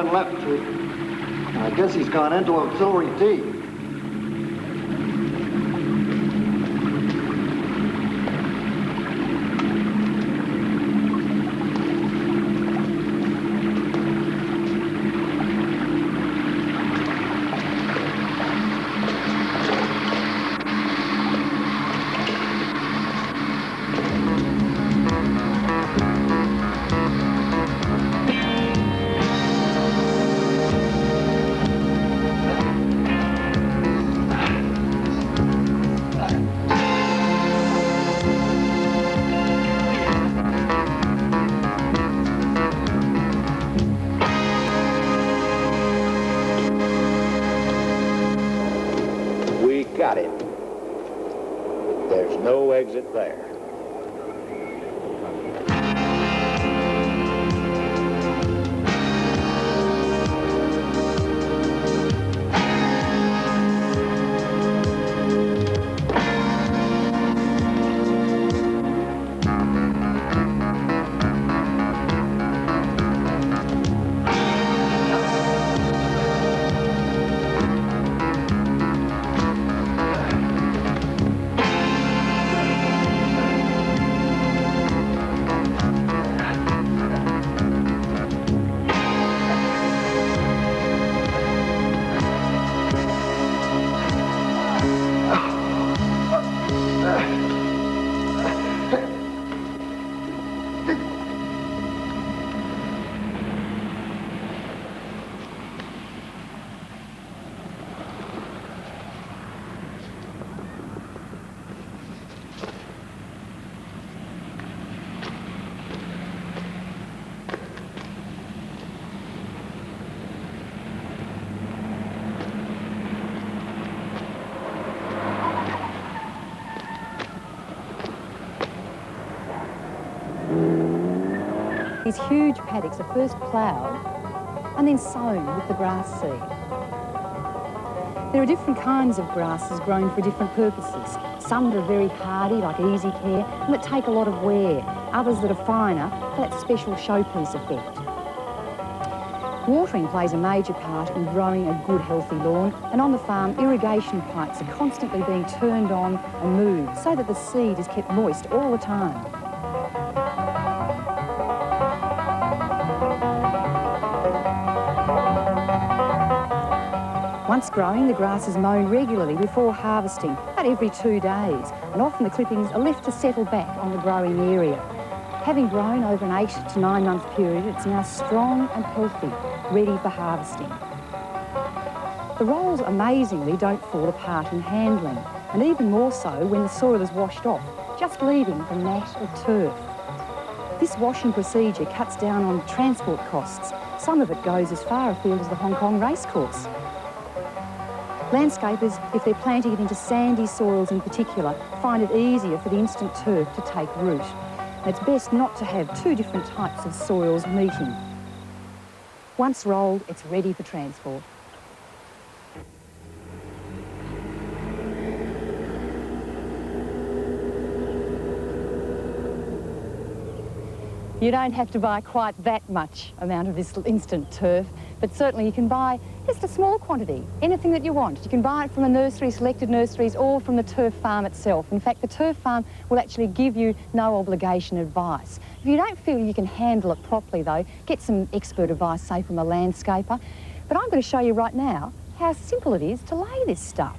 one left. I guess he's gone into auxiliary D. Got it. There's no exit there. These huge paddocks are first ploughed and then sown with the grass seed. There are different kinds of grasses grown for different purposes. Some that are very hardy, like easy care, and that take a lot of wear. Others that are finer, for that special showpiece effect. Watering plays a major part in growing a good, healthy lawn, and on the farm, irrigation pipes are constantly being turned on and moved so that the seed is kept moist all the time. Once growing, the grass is mown regularly before harvesting, about every 2 days, and often the clippings are left to settle back on the growing area. Having grown over an 8 to 9 month period, it's now strong and healthy, ready for harvesting. The rolls amazingly don't fall apart in handling, and even more so when the soil is washed off, just leaving the mat of turf. This washing procedure cuts down on transport costs. Some of it goes as far afield as the Hong Kong racecourse. Landscapers, if they're planting it into sandy soils in particular, find it easier for the instant turf to take root. And it's best not to have 2 different types of soils meeting. Once rolled, it's ready for transport. You don't have to buy quite that much amount of this instant turf, but certainly you can buy just a small quantity, anything that you want. You can buy it from a nursery, selected nurseries, or from the turf farm itself. In fact, the turf farm will actually give you no obligation advice. If you don't feel you can handle it properly, though, get some expert advice, say from a landscaper. But I'm going to show you right now how simple it is to lay this stuff.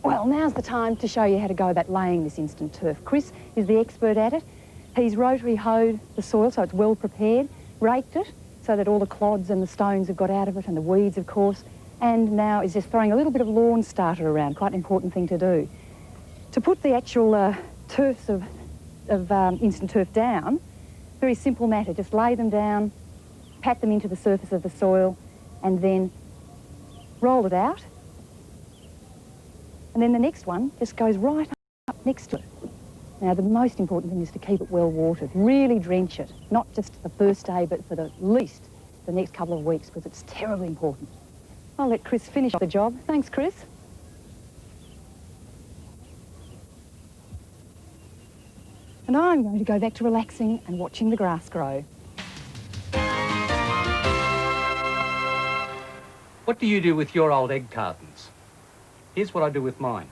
Well, now's the time to show you how to go about laying this instant turf. Chris is the expert at it. He's rotary hoed the soil so it's well prepared, raked it so that all the clods and the stones have got out of it, and the weeds, of course, and now is just throwing a little bit of lawn starter around, quite an important thing to do. To put the actual turfs of instant turf down, very simple matter, just lay them down, pat them into the surface of the soil, and then roll it out. And then the next one just goes right up next to it. Now, the most important thing is to keep it well watered. Really drench it, not just the first day, but for at least the next couple of weeks, because it's terribly important. I'll let Chris finish the job. Thanks, Chris. And I'm going to go back to relaxing and watching the grass grow. What do you do with your old egg cartons? Here's what I do with mine.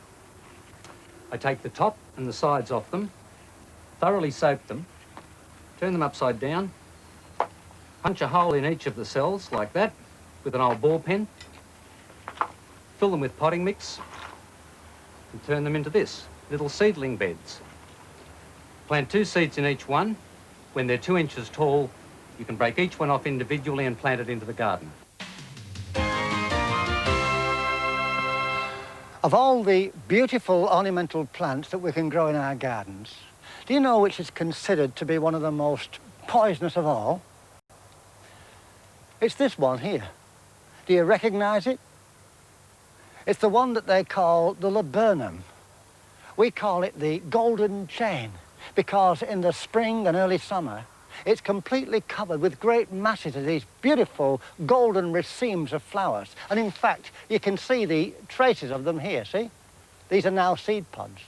I take the top and the sides off them, thoroughly soak them, turn them upside down, punch a hole in each of the cells like that with an old ball pen, fill them with potting mix, and turn them into this, little seedling beds. Plant 2 seeds in each one. When they're 2 inches tall, you can break each one off individually and plant it into the garden. Of all the beautiful ornamental plants that we can grow in our gardens, do you know which is considered to be one of the most poisonous of all? It's this one here. Do you recognise it? It's the one that they call the laburnum. We call it the golden chain because in the spring and early summer, it's completely covered with great masses of these beautiful golden racemes of flowers. And in fact, you can see the traces of them here, see? These are now seed pods.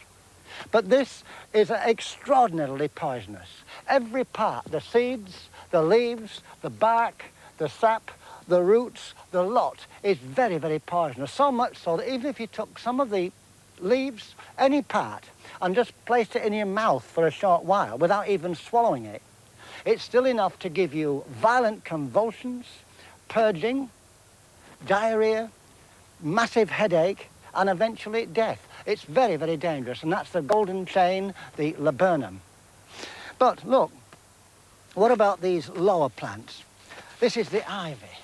But this is extraordinarily poisonous. Every part, the seeds, the leaves, the bark, the sap, the roots, the lot is very, very poisonous. So much so that even if you took some of the leaves, any part, and just placed it in your mouth for a short while without even swallowing it, it's still enough to give you violent convulsions, purging, diarrhea, massive headache, and eventually death. It's very, very dangerous, and that's the golden chain, the laburnum. But look, what about these lower plants? This is the ivy,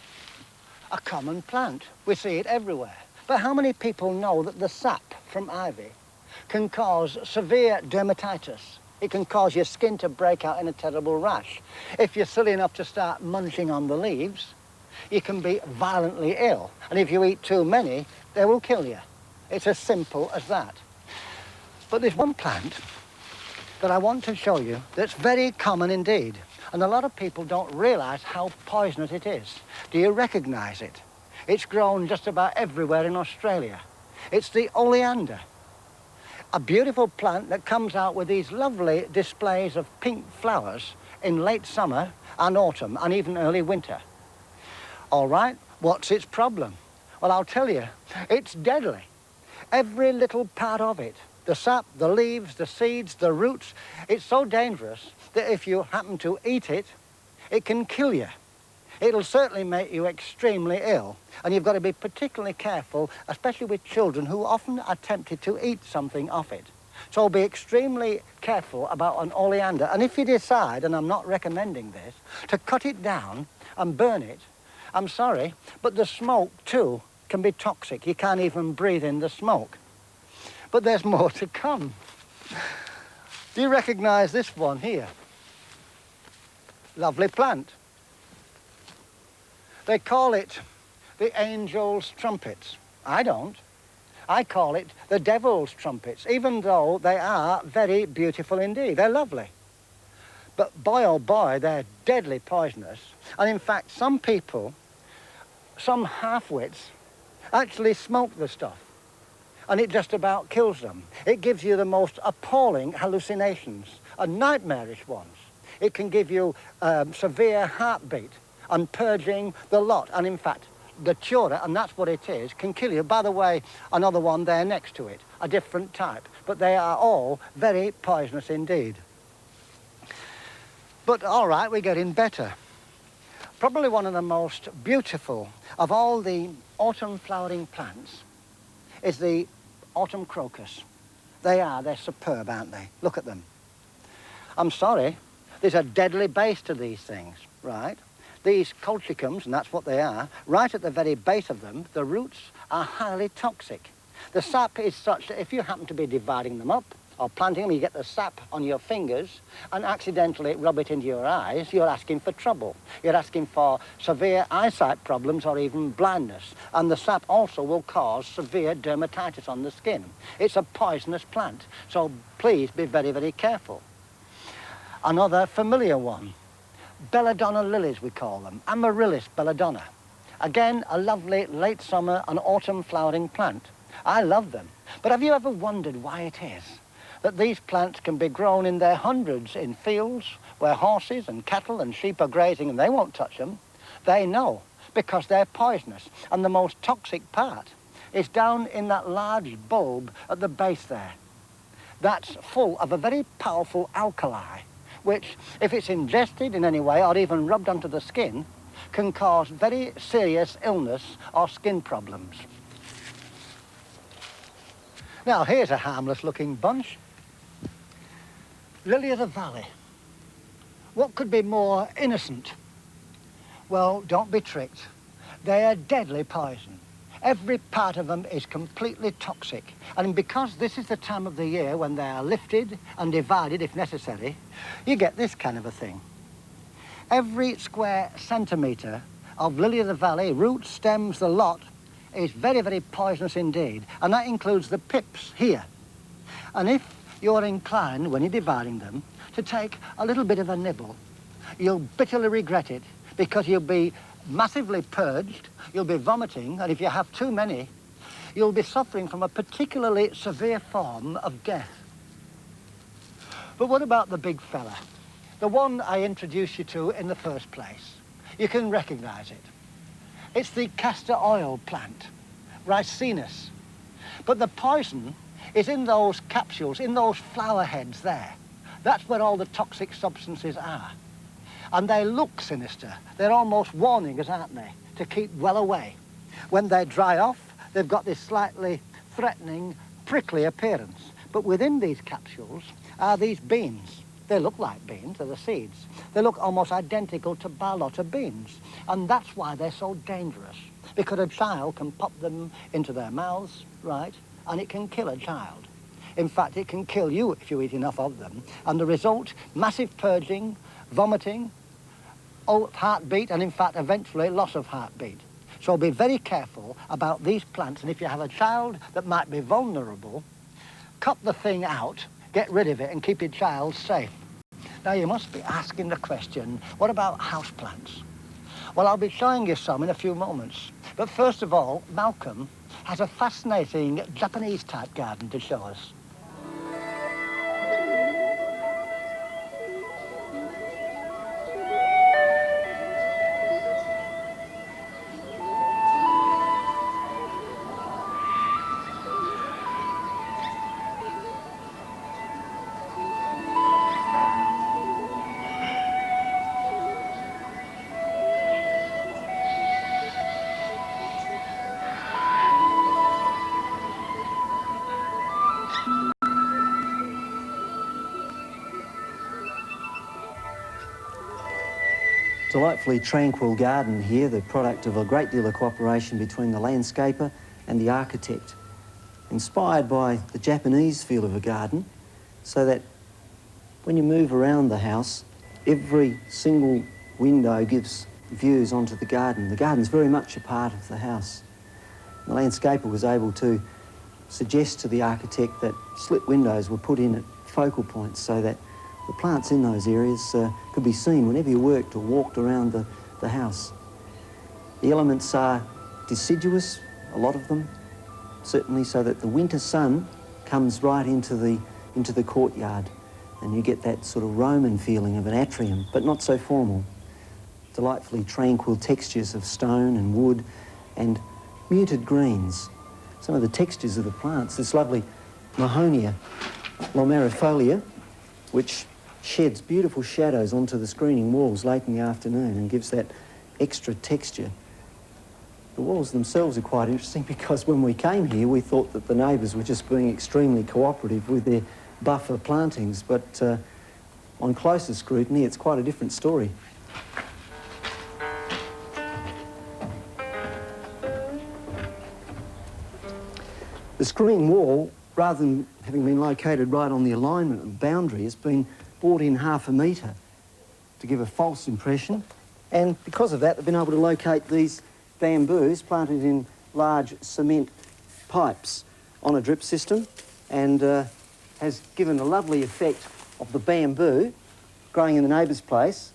a common plant. We see it everywhere. But how many people know that the sap from ivy can cause severe dermatitis? It can cause your skin to break out in a terrible rash. If you're silly enough to start munching on the leaves, you can be violently ill. And if you eat too many, they will kill you. It's as simple as that. But there's one plant that I want to show you that's very common indeed. And a lot of people don't realise how poisonous it is. Do you recognise it? It's grown just about everywhere in Australia. It's the oleander. A beautiful plant that comes out with these lovely displays of pink flowers in late summer and autumn and even early winter. All right, what's its problem? Well, I'll tell you, it's deadly. Every little part of it, the sap, the leaves, the seeds, the roots, it's so dangerous that if you happen to eat it, it can kill you. It'll certainly make you extremely ill, and you've got to be particularly careful, especially with children who often are tempted to eat something off it. So be extremely careful about an oleander, and if you decide, and I'm not recommending this, to cut it down and burn it, I'm sorry, but the smoke too can be toxic. You can't even breathe in the smoke. But there's more to come. Do you recognise this one here? Lovely plant. They call it the angel's trumpets. I don't. I call it the devil's trumpets, even though they are very beautiful indeed. They're lovely. But boy, oh boy, they're deadly poisonous. And in fact, some people, some half-wits, actually smoke the stuff. And it just about kills them. It gives you the most appalling hallucinations, and nightmarish ones. It can give you severe heartbeat, and purging the lot. And in fact, the chura, and that's what it is, can kill you. By the way, another one there next to it, a different type. But they are all very poisonous indeed. But all right, we're getting better. Probably one of the most beautiful of all the autumn flowering plants is the autumn crocus. They're superb, aren't they? Look at them. I'm sorry, there's a deadly base to these things, right? These colchicums, and that's what they are, right at the very base of them, the roots are highly toxic. The sap is such that if you happen to be dividing them up or planting them, you get the sap on your fingers and accidentally rub it into your eyes, you're asking for trouble. You're asking for severe eyesight problems or even blindness. And the sap also will cause severe dermatitis on the skin. It's a poisonous plant, so please be very, very careful. Another familiar one. Belladonna lilies, we call them. Amaryllis belladonna. Again, a lovely late summer and autumn flowering plant. I love them. But have you ever wondered why it is that these plants can be grown in their hundreds in fields where horses and cattle and sheep are grazing and they won't touch them. They know because they're poisonous. And the most toxic part is down in that large bulb at the base there. That's full of a very powerful alkali, which, if it's ingested in any way or even rubbed onto the skin, can cause very serious illness or skin problems. Now, here's a harmless-looking bunch. Lily of the Valley. What could be more innocent? Well, don't be tricked. They are deadly poison. Every part of them is completely toxic. And because this is the time of the year when they are lifted and divided, if necessary, you get this kind of a thing. Every square centimetre of Lily of the Valley, roots, stems, the lot, is very, very poisonous indeed. And that includes the pips here. And if you're inclined, when you're dividing them, to take a little bit of a nibble, you'll bitterly regret it because you'll be massively purged, you'll be vomiting, and if you have too many, you'll be suffering from a particularly severe form of death. But what about the big fella? The one I introduced you to in the first place. You can recognize it. It's the castor oil plant, Ricinus. But the poison is in those capsules, in those flower heads there. That's where all the toxic substances are. And they look sinister. They're almost warning us, aren't they, to keep well away. When they dry off, they've got this slightly threatening, prickly appearance. But within these capsules are these beans. They look like beans, they're the seeds. They look almost identical to balota beans. And that's why they're so dangerous, because a child can pop them into their mouths, right, and it can kill a child. In fact, it can kill you if you eat enough of them. And the result, massive purging, vomiting, heartbeat, and in fact, eventually loss of heartbeat. So be very careful about these plants, and if you have a child that might be vulnerable, cut the thing out, get rid of it, and keep your child safe. Now, you must be asking the question, what about houseplants? Well, I'll be showing you some in a few moments. But first of all, Malcolm has a fascinating Japanese-type garden to show us. Delightfully tranquil garden here, the product of a great deal of cooperation between the landscaper and the architect. Inspired by the Japanese feel of a garden, so that when you move around the house, every single window gives views onto the garden. The garden's very much a part of the house. The landscaper was able to suggest to the architect that slit windows were put in at focal points so that the plants in those areas could be seen whenever you worked or walked around the house. The elements are deciduous, a lot of them, certainly, so that the winter sun comes right into the courtyard, and you get that sort of Roman feeling of an atrium, but not so formal. Delightfully tranquil textures of stone and wood and muted greens. Some of the textures of the plants, this lovely Mahonia lomerifolia, which sheds beautiful shadows onto the screening walls late in the afternoon and gives that extra texture. The walls themselves are quite interesting because when we came here we thought that the neighbours were just being extremely cooperative with their buffer plantings, but on closer scrutiny it's quite a different story. The screen wall, rather than having been located right on the alignment of the boundary, has been brought in 1/2 metre to give a false impression. And because of that, they've been able to locate these bamboos planted in large cement pipes on a drip system, and has given a lovely effect of the bamboo growing in the neighbour's place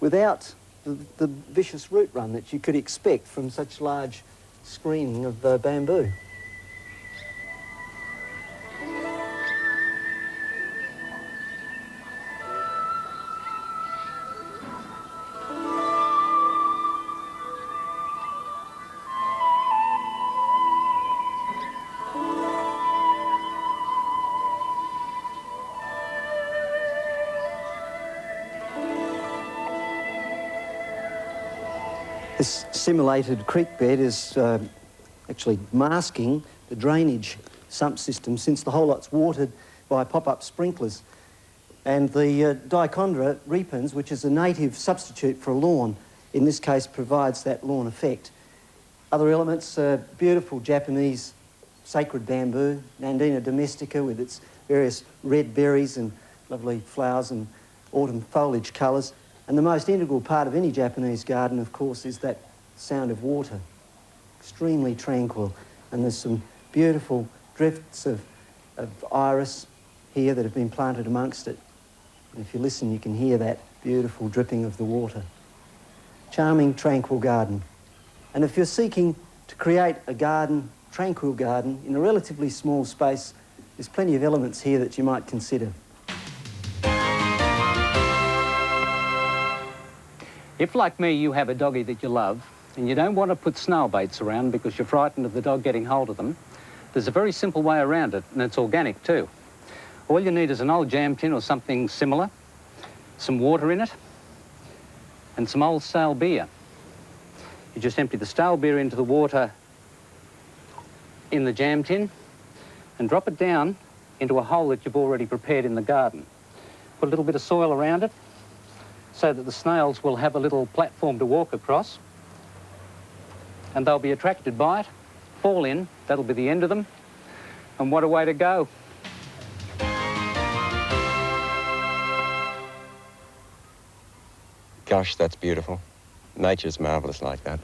without the vicious root run that you could expect from such large screening of bamboo. This simulated creek bed is actually masking the drainage sump system, since the whole lot's watered by pop-up sprinklers. And the dichondra repens, which is a native substitute for a lawn, in this case provides that lawn effect. Other elements, beautiful Japanese sacred bamboo, Nandina domestica, with its various red berries and lovely flowers and autumn foliage colours. And the most integral part of any Japanese garden, of course, is that sound of water. Extremely tranquil. And there's some beautiful drifts of iris here that have been planted amongst it. And if you listen, you can hear that beautiful dripping of the water. Charming, tranquil garden. And if you're seeking to create a garden, tranquil garden, in a relatively small space, there's plenty of elements here that you might consider. If, like me, you have a doggy that you love and you don't want to put snail baits around because you're frightened of the dog getting hold of them, there's a very simple way around it, and it's organic too. All you need is an old jam tin or something similar, some water in it, and some old stale beer. You just empty the stale beer into the water in the jam tin and drop it down into a hole that you've already prepared in the garden. Put a little bit of soil around it so that the snails will have a little platform to walk across, and they'll be attracted by it, fall in, that'll be the end of them, and what a way to go. Gosh, that's beautiful. Nature's marvellous like that.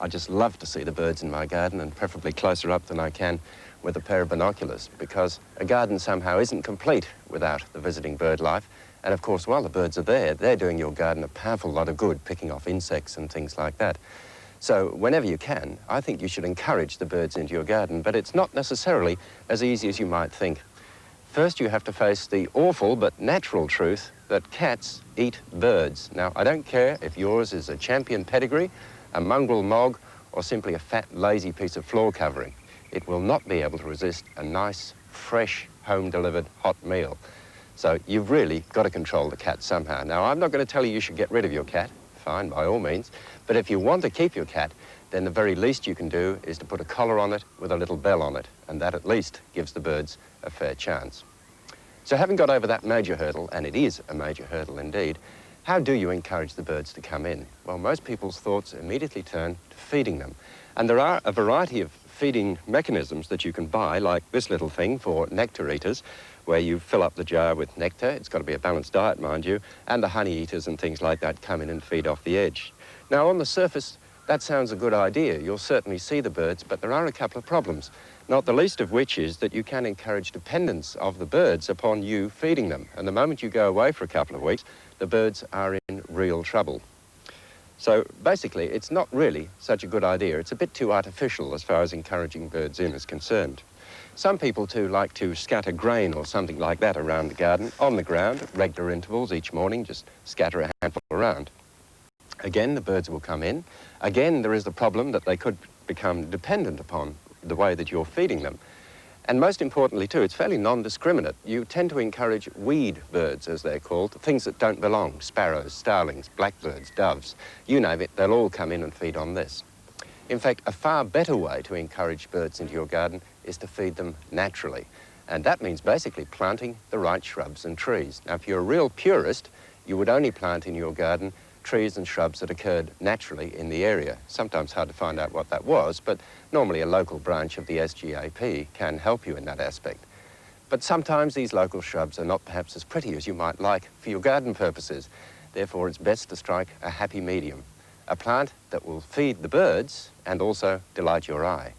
I just love to see the birds in my garden, and preferably closer up than I can with a pair of binoculars, because a garden somehow isn't complete without the visiting bird life. And of course, while the birds are there, they're doing your garden a powerful lot of good, picking off insects and things like that. So whenever you can, I think you should encourage the birds into your garden, but it's not necessarily as easy as you might think. First, you have to face the awful but natural truth that cats eat birds. Now, I don't care if yours is a champion pedigree, a mongrel mog, or simply a fat, lazy piece of floor covering. It will not be able to resist a nice, fresh, home-delivered hot meal. So you've really got to control the cat somehow. Now, I'm not going to tell you should get rid of your cat. Fine, by all means. But if you want to keep your cat, then the very least you can do is to put a collar on it with a little bell on it, and that at least gives the birds a fair chance. So having got over that major hurdle, and it is a major hurdle indeed, how do you encourage the birds to come in? Well, most people's thoughts immediately turn to feeding them. And there are a variety of feeding mechanisms that you can buy, like this little thing for nectar eaters, where you fill up the jar with nectar. It's got to be a balanced diet, mind you, and the honey eaters and things like that come in and feed off the edge. Now, on the surface, that sounds a good idea. You'll certainly see the birds, but there are a couple of problems, not the least of which is that you can encourage dependence of the birds upon you feeding them. And the moment you go away for a couple of weeks, the birds are in real trouble. So basically, it's not really such a good idea. It's a bit too artificial as far as encouraging birds in is concerned. Some people, too, like to scatter grain or something like that around the garden, on the ground, at regular intervals each morning, just scatter a handful around. Again, the birds will come in. Again, there is the problem that they could become dependent upon the way that you're feeding them. And most importantly, too, it's fairly non-discriminate. You tend to encourage weed birds, as they're called, things that don't belong, sparrows, starlings, blackbirds, doves, you name it, they'll all come in and feed on this. In fact, a far better way to encourage birds into your garden is to feed them naturally. And that means basically planting the right shrubs and trees. Now, if you're a real purist, you would only plant in your garden trees and shrubs that occurred naturally in the area. Sometimes hard to find out what that was, but normally a local branch of the SGAP can help you in that aspect. But sometimes these local shrubs are not perhaps as pretty as you might like for your garden purposes. Therefore, it's best to strike a happy medium, a plant that will feed the birds and also delight your eye.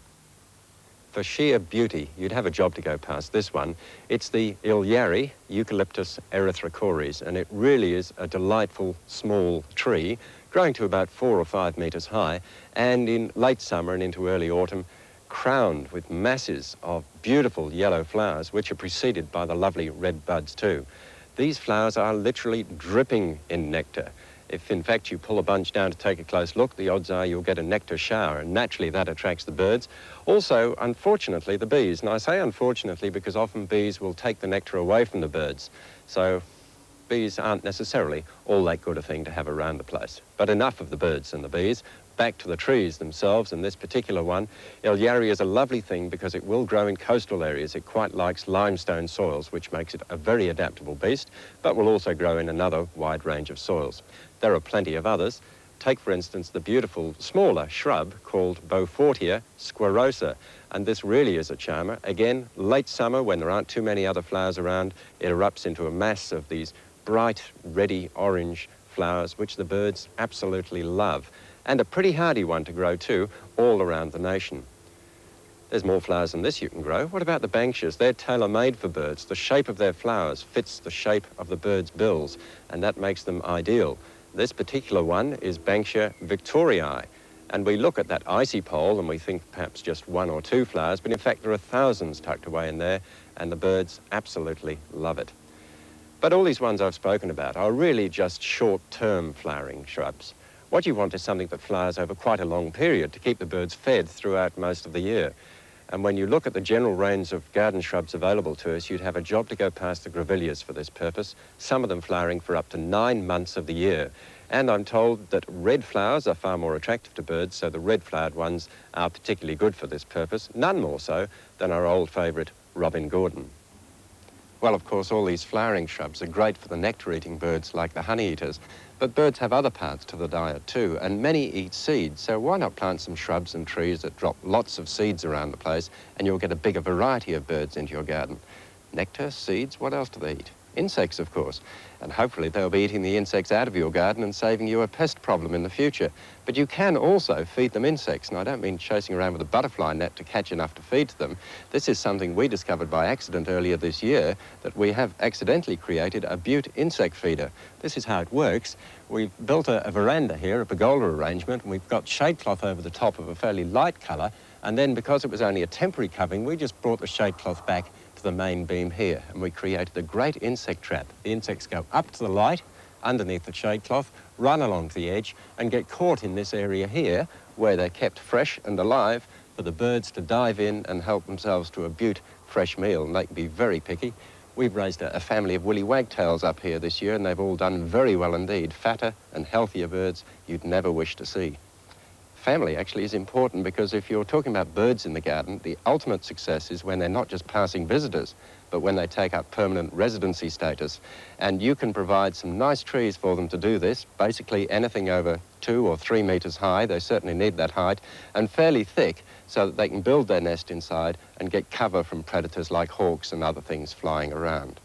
For sheer beauty, you'd have a job to go past this one. It's the Ilyari, Eucalyptus erythrocoris, and it really is a delightful small tree, growing to about 4 or 5 metres high, and in late summer and into early autumn, crowned with masses of beautiful yellow flowers, which are preceded by the lovely red buds too. These flowers are literally dripping in nectar. If, in fact, you pull a bunch down to take a close look, the odds are you'll get a nectar shower, and naturally that attracts the birds. Also, unfortunately, the bees. And I say unfortunately because often bees will take the nectar away from the birds. So bees aren't necessarily all that good a thing to have around the place. But enough of the birds and the bees. back to the trees themselves, and this particular one, Elgato, is a lovely thing because it will grow in coastal areas. It quite likes limestone soils, which makes it a very adaptable beast, but will also grow in another wide range of soils. There are plenty of others. Take, for instance, the beautiful smaller shrub called Beaufortia squarosa, and this really is a charmer. Again, late summer, when there aren't too many other flowers around, it erupts into a mass of these bright, reddy orange flowers, which the birds absolutely love. And a pretty hardy one to grow too, all around the nation. There's more flowers than this you can grow. What about the banksias? They're tailor-made for birds. The shape of their flowers fits the shape of the bird's bills, and that makes them ideal. This particular one is Banksia victoriae, and we look at that icy pole and we think perhaps just 1 or 2 flowers, but in fact there are thousands tucked away in there, and the birds absolutely love it. But all these ones I've spoken about are really just short-term flowering shrubs. What you want is something that flowers over quite a long period to keep the birds fed throughout most of the year. And when you look at the general range of garden shrubs available to us, you'd have a job to go past the grevilleas for this purpose, some of them flowering for up to 9 months of the year. And I'm told that red flowers are far more attractive to birds, so the red-flowered ones are particularly good for this purpose, none more so than our old favourite Robyn Gordon. Well, of course, all these flowering shrubs are great for the nectar-eating birds like the honey-eaters, but birds have other parts to the diet too, and many eat seeds, so why not plant some shrubs and trees that drop lots of seeds around the place, and you'll get a bigger variety of birds into your garden. Nectar, seeds, what else do they eat? Insects, of course, and hopefully they'll be eating the insects out of your garden and saving you a pest problem in the future. But you can also feed them insects, and I don't mean chasing around with a butterfly net to catch enough to feed to them. This is something we discovered by accident earlier this year, that we have accidentally created a butte insect feeder. This is how it works. We've built a veranda here, a pergola arrangement, and we've got shade cloth over the top of a fairly light colour, and then because it was only a temporary covering, we just brought the shade cloth back to the main beam here, and we created a great insect trap. The insects go up to the light, underneath the shade cloth, run along to the edge, and get caught in this area here, where they're kept fresh and alive for the birds to dive in and help themselves to a butte fresh meal, and they can be very picky. We've raised a family of woolly wagtails up here this year, and they've all done very well indeed. Fatter and healthier birds you'd never wish to see. Family actually is important, because if you're talking about birds in the garden, the ultimate success is when they're not just passing visitors, but when they take up permanent residency status. And you can provide some nice trees for them to do this, basically anything over 2 or 3 metres high, they certainly need that height, and fairly thick, so that they can build their nest inside and get cover from predators like hawks and other things flying around.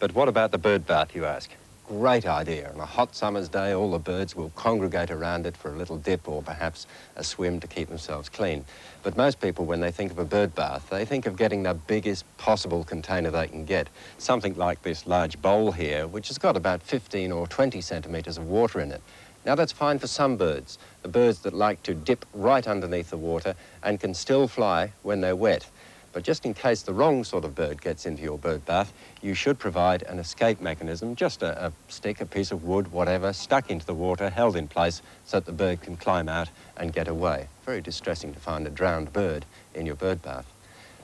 But what about the bird bath, you ask? Great idea. On a hot summer's day, all the birds will congregate around it for a little dip or perhaps a swim to keep themselves clean. But most people, when they think of a bird bath, they think of getting the biggest possible container they can get. Something like this large bowl here, which has got about 15 or 20 centimetres of water in it. Now, that's fine for some birds, the birds that like to dip right underneath the water and can still fly when they're wet. But just in case the wrong sort of bird gets into your bird bath, you should provide an escape mechanism, just a stick, a piece of wood, whatever, stuck into the water, held in place, so that the bird can climb out and get away. Very distressing to find a drowned bird in your bird bath.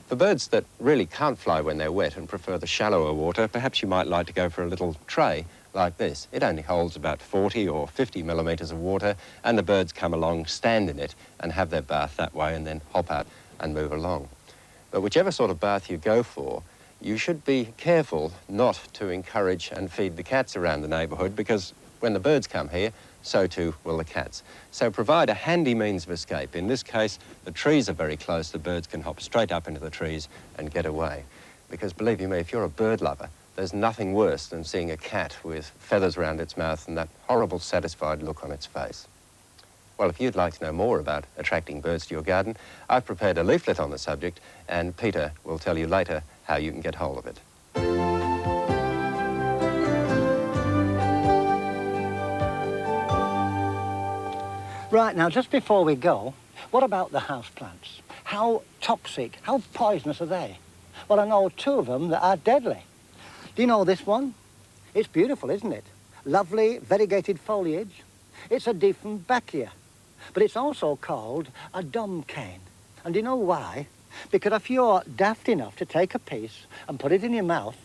For birds that really can't fly when they're wet and prefer the shallower water, perhaps you might like to go for a little tray like this. It only holds about 40 or 50 millimetres of water, and the birds come along, stand in it, and have their bath that way, and then hop out and move along. But whichever sort of bath you go for, you should be careful not to encourage and feed the cats around the neighbourhood, because when the birds come here, so too will the cats. So provide a handy means of escape. In this case, the trees are very close. The birds can hop straight up into the trees and get away. Because believe you me, if you're a bird lover, there's nothing worse than seeing a cat with feathers around its mouth and that horrible satisfied look on its face. Well, if you'd like to know more about attracting birds to your garden, I've prepared a leaflet on the subject, and Peter will tell you later how you can get hold of it. Right, now, just before we go, what about the houseplants? How toxic, how poisonous are they? Well, I know 2 of them that are deadly. Do you know this one? It's beautiful, isn't it? Lovely variegated foliage. It's a Dieffenbachia, but it's also called a dumb cane. And do you know why? Because if you're daft enough to take a piece and put it in your mouth,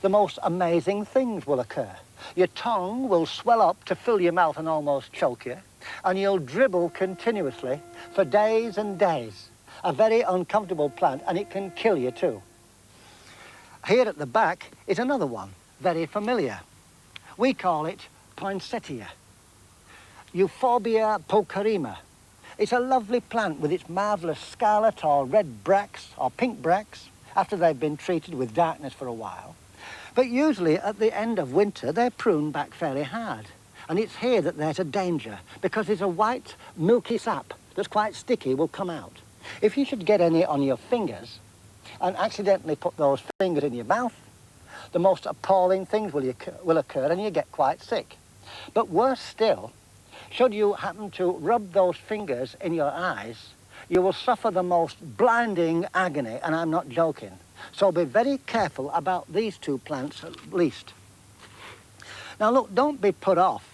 the most amazing things will occur. Your tongue will swell up to fill your mouth and almost choke you. and you'll dribble continuously for days and days. A very uncomfortable plant, and it can kill you too. Here at the back is another one, very familiar. We call it poinsettia, Euphorbia pokerima. It's a lovely plant with its marvellous scarlet or red bracts or pink bracts after they've been treated with darkness for a while. But usually at the end of winter, they're pruned back fairly hard. And it's here that there's a danger, because there's a white, milky sap that's quite sticky will come out. If you should get any on your fingers and accidentally put those fingers in your mouth, the most appalling things will occur and you get quite sick. But worse still, should you happen to rub those fingers in your eyes, you will suffer the most blinding agony, and I'm not joking. So be very careful about these two plants at least. Now look, don't be put off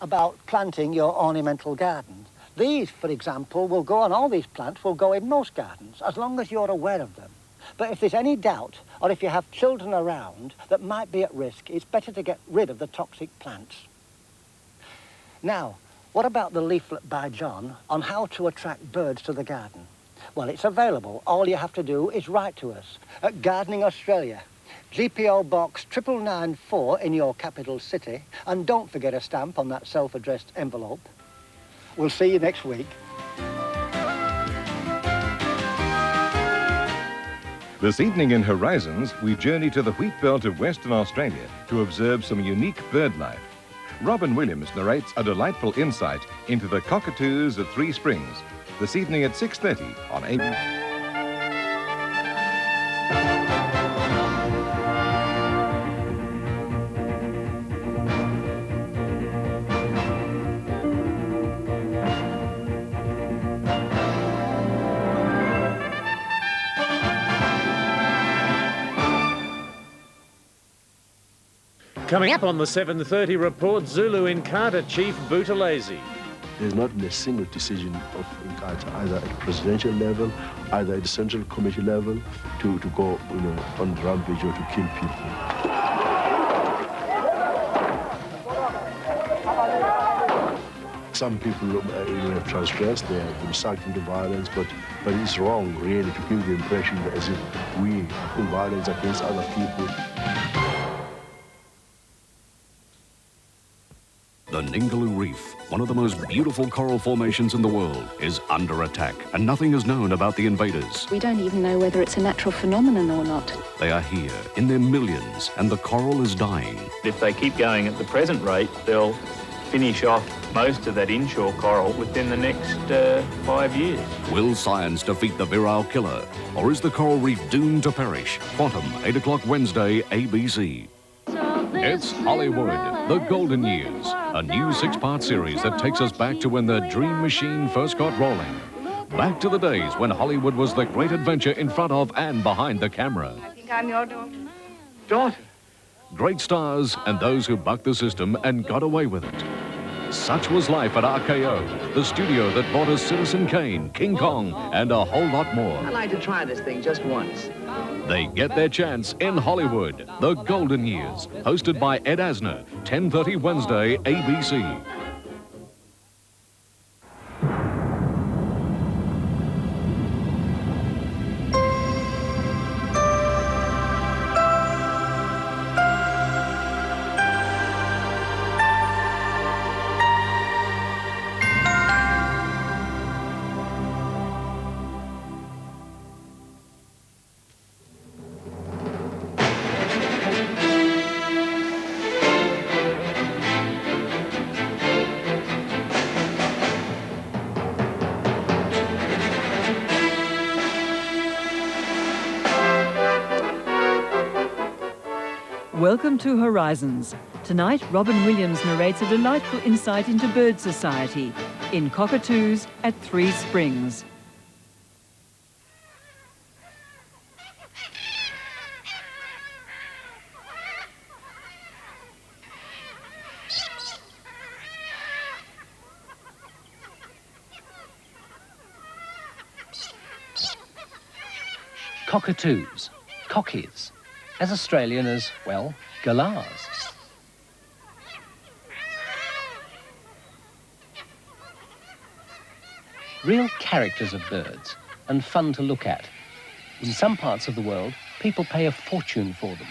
about planting your ornamental gardens. These, for example, will go on, all these plants will go in most gardens, as long as you're aware of them. But if there's any doubt, or if you have children around that might be at risk, it's better to get rid of the toxic plants. Now, what about the leaflet by John on how to attract birds to the garden? Well, it's available. All you have to do is write to us at Gardening Australia, GPO Box 9994 in your capital city, and don't forget a stamp on that self-addressed envelope. We'll see you next week. This evening in Horizons, we journey to the wheat belt of Western Australia to observe some unique bird life. Robyn Williams narrates a delightful insight into the cockatoos at Three Springs, this evening at 6:30 on ABC. Coming up on the 7:30 report, Zulu Inkatha Chief Buthelezi. There's not a single decision of Inkatha, either at presidential level, either at the central committee level, to go on rampage or to kill people. Some people have transgressed, they have been sucked into violence, but it's wrong, really, to give the impression as if we are putting violence against other people. The Ningaloo Reef, one of the most beautiful coral formations in the world, is under attack, and nothing is known about the invaders. We don't even know whether it's a natural phenomenon or not. They are here in their millions, and the coral is dying. If they keep going at the present rate, they'll finish off most of that inshore coral within the next 5 years. Will science defeat the virile killer, or is the coral reef doomed to perish? Quantum, 8 o'clock Wednesday, ABC. It's Hollywood, The Golden Years, a new 6-part series that takes us back to when the dream machine first got rolling. Back to the days when Hollywood was the great adventure in front of and behind the camera. I think I'm your daughter. Daughter? Great stars and those who bucked the system and got away with it. Such was life at RKO, the studio that brought us Citizen Kane, King Kong, and a whole lot more. I'd like to try this thing just once. They get their chance in Hollywood, The Golden Years, hosted by Ed Asner, 10:30 Wednesday, ABC. Welcome to Horizons. Tonight, Robyn Williams narrates a delightful insight into bird society in Cockatoos at Three Springs. Cockatoos, cockies, as Australian as, well, galahs. Real characters of birds, and fun to look at. In some parts of the world, people pay a fortune for them.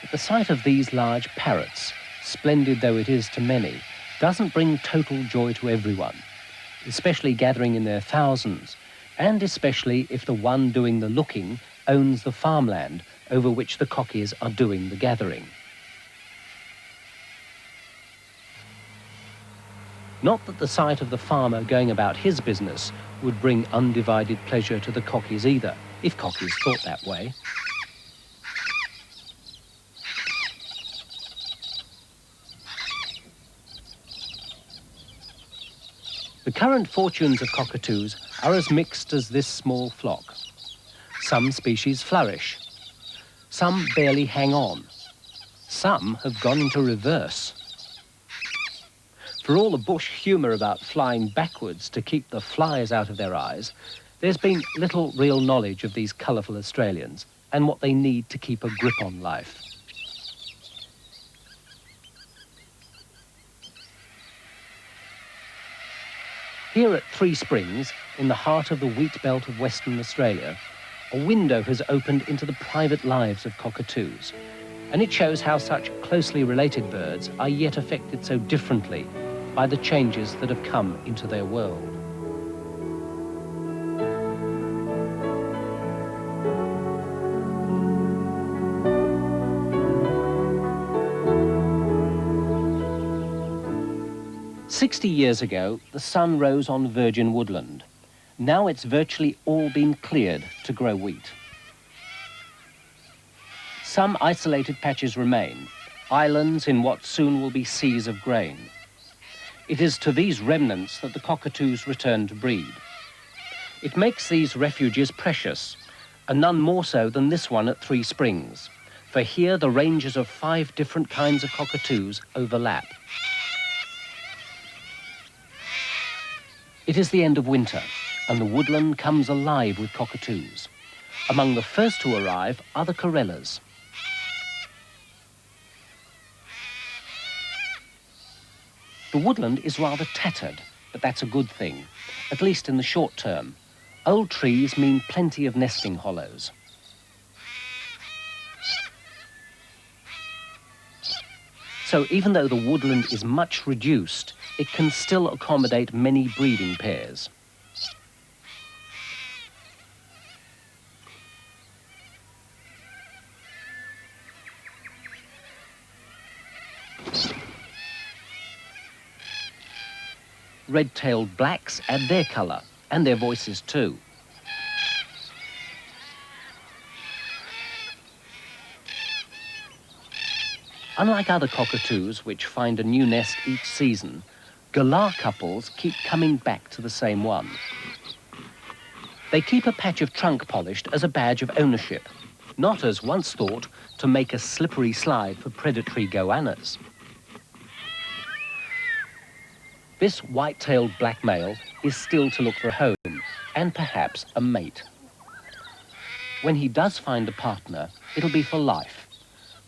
But the sight of these large parrots, splendid though it is to many, doesn't bring total joy to everyone, especially gathering in their thousands, and especially if the one doing the looking owns the farmland over which the cockies are doing the gathering. Not that the sight of the farmer going about his business would bring undivided pleasure to the cockies either, if cockies thought that way. The current fortunes of cockatoos are as mixed as this small flock. Some species flourish. Some barely hang on. Some have gone into reverse. For all the bush humour about flying backwards to keep the flies out of their eyes, there's been little real knowledge of these colourful Australians and what they need to keep a grip on life. Here at 3 Springs, in the heart of the wheat belt of Western Australia, a window has opened into the private lives of cockatoos, and it shows how such closely related birds are yet affected so differently by the changes that have come into their world. "60 years ago, the sun rose on virgin woodland. Now it's virtually all been cleared to grow wheat. Some isolated patches remain, islands in what soon will be seas of grain. It is to these remnants that the cockatoos return to breed. It makes these refuges precious, and none more so than this one at 3 Springs, for here the ranges of 5 different kinds of cockatoos overlap. It is the end of winter, and the woodland comes alive with cockatoos. Among the first to arrive are the corellas. The woodland is rather tattered, but that's a good thing, at least in the short term. Old trees mean plenty of nesting hollows. So even though the woodland is much reduced, it can still accommodate many breeding pairs. Red-tailed blacks add their colour, and their voices too. Unlike other cockatoos, which find a new nest each season, galah couples keep coming back to the same one. They keep a patch of trunk polished as a badge of ownership, not as once thought to make a slippery slide for predatory goannas. This white-tailed black male is still to look for a home, and perhaps a mate. When he does find a partner, it'll be for life.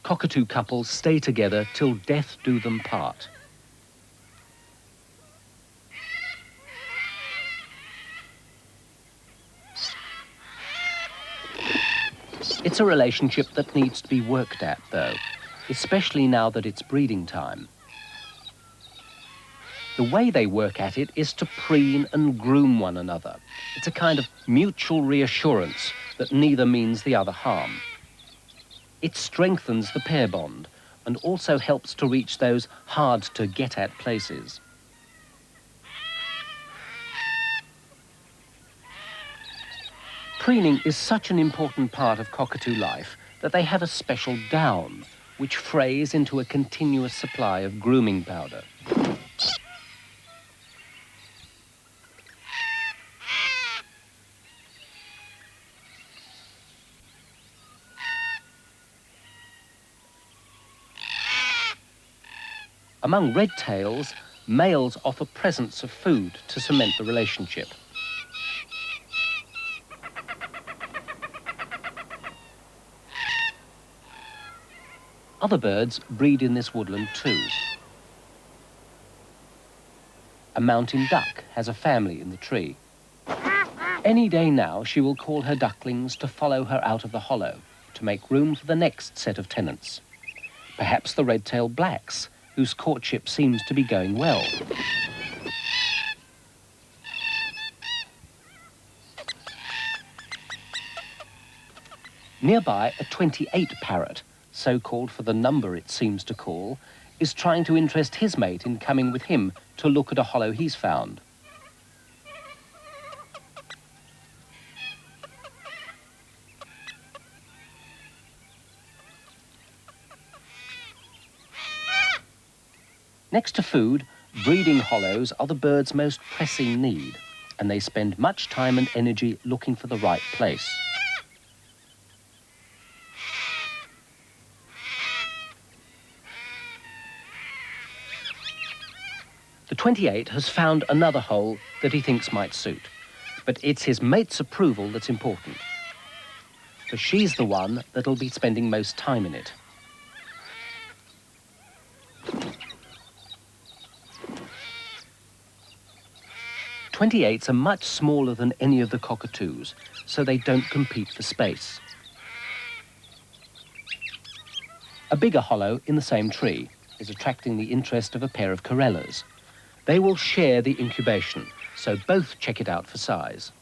Cockatoo couples stay together till death do them part. It's a relationship that needs to be worked at, though, especially now that it's breeding time. The way they work at it is to preen and groom one another. It's a kind of mutual reassurance that neither means the other harm. It strengthens the pair bond and also helps to reach those hard-to-get-at places. Preening is such an important part of cockatoo life that they have a special down, which frays into a continuous supply of grooming powder. Among red-tails, males offer presents of food to cement the relationship. Other birds breed in this woodland too. A mountain duck has a family in the tree. Any day now, she will call her ducklings to follow her out of the hollow, to make room for the next set of tenants. Perhaps the red-tailed blacks, whose courtship seems to be going well. Nearby, a 28 parrot, so called for the number it seems to call, is trying to interest his mate in coming with him to look at a hollow he's found. Next to food, breeding hollows are the birds' most pressing need, and they spend much time and energy looking for the right place. The 28 has found another hole that he thinks might suit, but it's his mate's approval that's important, for she's the one that'll be spending most time in it. .28s are much smaller than any of the cockatoos, so they don't compete for space. A bigger hollow in the same tree is attracting the interest of a pair of corellas. They will share the incubation, so both check it out for size.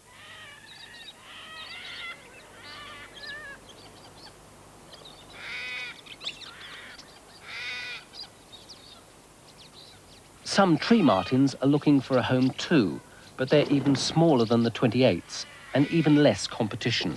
Some tree martins are looking for a home too, but they're even smaller than the 28s and even less competition.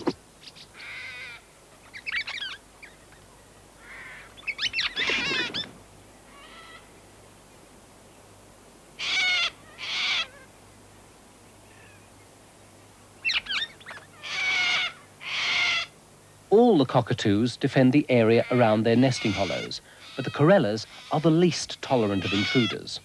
All the cockatoos defend the area around their nesting hollows, but the corellas are the least tolerant of intruders.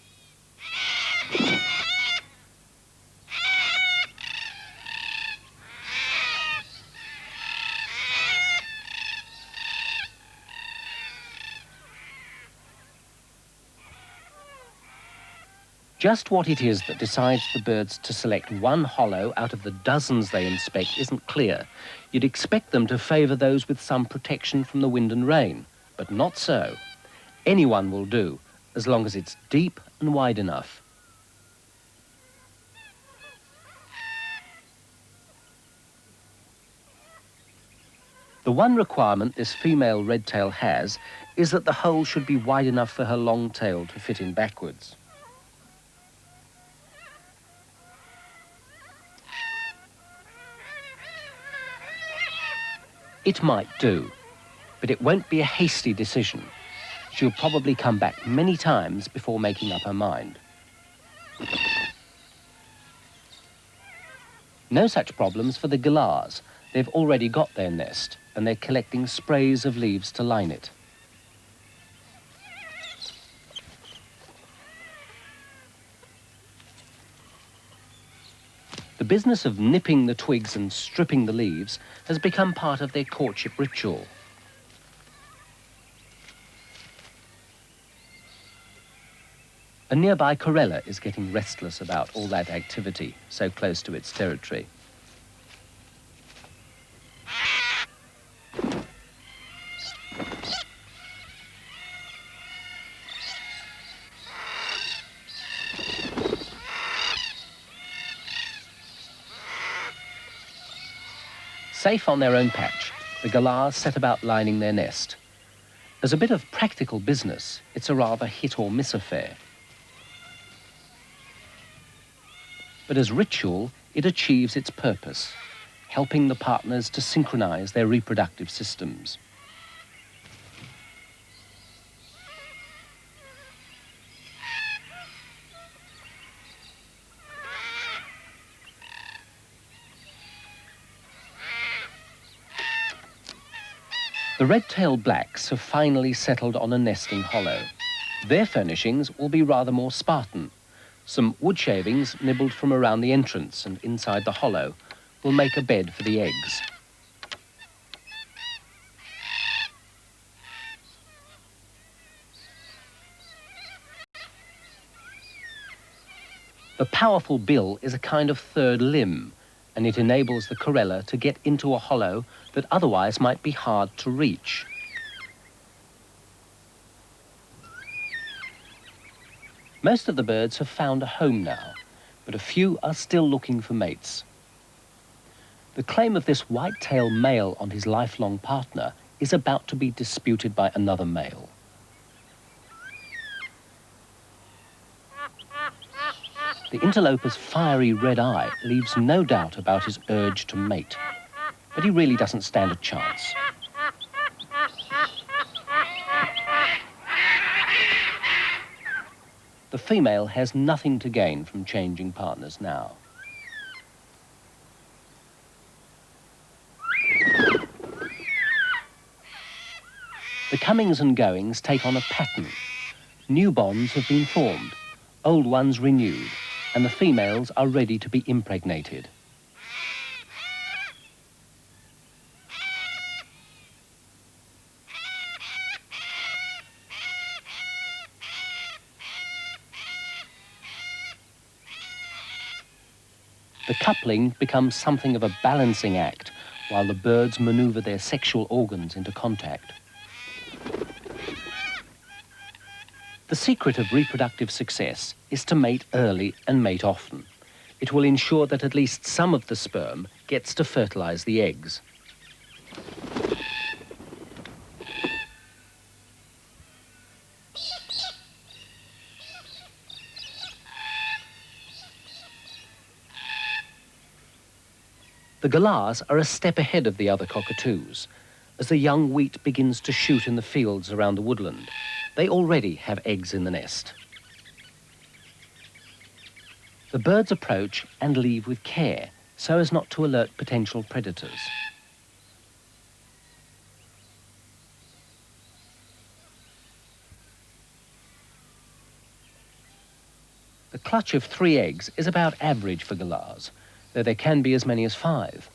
Just what it is that decides the birds to select one hollow out of the dozens they inspect isn't clear. You'd expect them to favour those with some protection from the wind and rain, but not so. Anyone will do, as long as it's deep and wide enough. The one requirement this female redtail has is that the hole should be wide enough for her long tail to fit in backwards. It might do, but it won't be a hasty decision. She'll probably come back many times before making up her mind. No such problems for the galahs. They've already got their nest, and they're collecting sprays of leaves to line it. The business of nipping the twigs and stripping the leaves has become part of their courtship ritual. A nearby corella is getting restless about all that activity, so close to its territory. Safe on their own patch, the galahs set about lining their nest. As a bit of practical business, it's a rather hit-or-miss affair. But as ritual, it achieves its purpose, helping the partners to synchronize their reproductive systems. The red-tailed blacks have finally settled on a nesting hollow. Their furnishings will be rather more Spartan. Some wood shavings nibbled from around the entrance and inside the hollow will make a bed for the eggs. The powerful bill is a kind of third limb, and it enables the corella to get into a hollow that otherwise might be hard to reach. Most of the birds have found a home now, but a few are still looking for mates. The claim of this white-tailed male on his lifelong partner is about to be disputed by another male. The interloper's fiery red eye leaves no doubt about his urge to mate, but he really doesn't stand a chance. The female has nothing to gain from changing partners now. The comings and goings take on a pattern. New bonds have been formed, old ones renewed, and the females are ready to be impregnated. The coupling becomes something of a balancing act while the birds maneuver their sexual organs into contact. The secret of reproductive success is to mate early and mate often. It will ensure that at least some of the sperm gets to fertilize the eggs. The galahs are a step ahead of the other cockatoos. As the young wheat begins to shoot in the fields around the woodland, they already have eggs in the nest. The birds approach and leave with care so as not to alert potential predators. The clutch of 3 eggs is about average for galahs, though there can be as many as 5.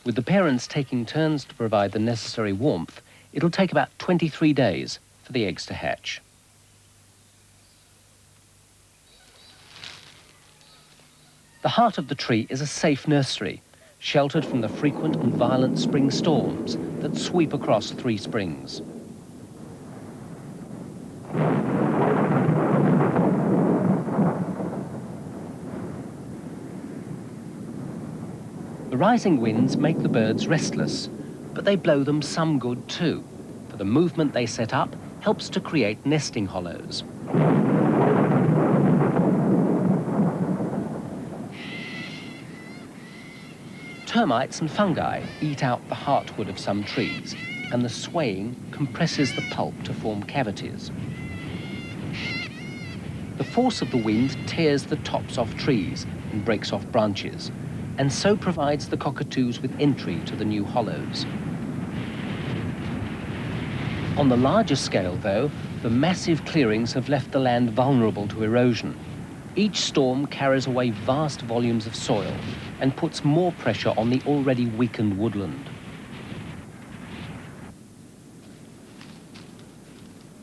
With the parents taking turns to provide the necessary warmth, it'll take about 23 days for the eggs to hatch. The heart of the tree is a safe nursery, sheltered from the frequent and violent spring storms that sweep across 3 springs. The rising winds make the birds restless, but they blow them some good too, for the movement they set up helps to create nesting hollows. Termites and fungi eat out the heartwood of some trees, and the swaying compresses the pulp to form cavities. The force of the wind tears the tops off trees and breaks off branches, and so provides the cockatoos with entry to the new hollows. On the larger scale, though, the massive clearings have left the land vulnerable to erosion. Each storm carries away vast volumes of soil and puts more pressure on the already weakened woodland.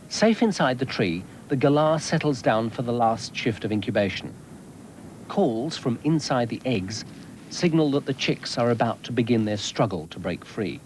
Safe inside the tree, the galah settles down for the last shift of incubation. Calls from inside the eggs signal that the chicks are about to begin their struggle to break free.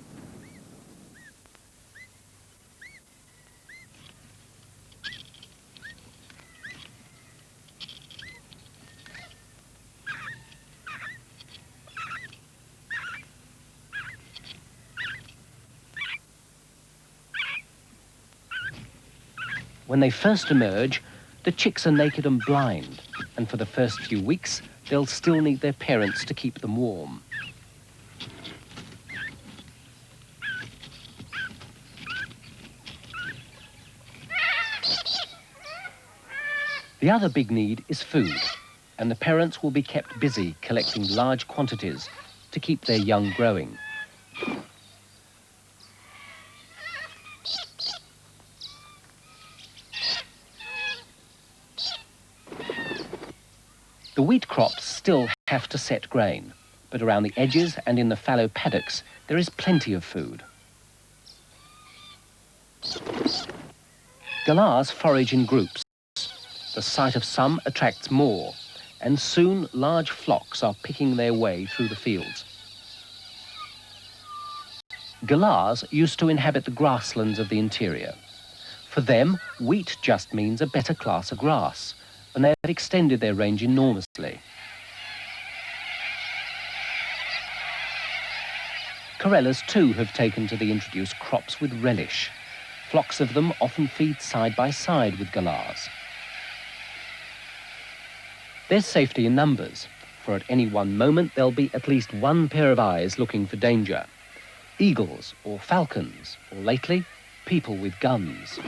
When they first emerge, the chicks are naked and blind, and for the first few weeks, they'll still need their parents to keep them warm. The other big need is food, and the parents will be kept busy collecting large quantities to keep their young growing. The wheat crops still have to set grain, but around the edges and in the fallow paddocks, there is plenty of food. Galahs forage in groups. The the sight of some attracts more, and soon large flocks are picking their way through the fields. Galahs used to inhabit the grasslands of the interior. For them, wheat just means a better class of grass, and they have extended their range enormously. Corellas too have taken to the introduced crops with relish. Flocks of them often feed side by side with galahs. There's safety in numbers, for at any one moment there'll be at least one pair of eyes looking for danger. Eagles or falcons, or lately, people with guns.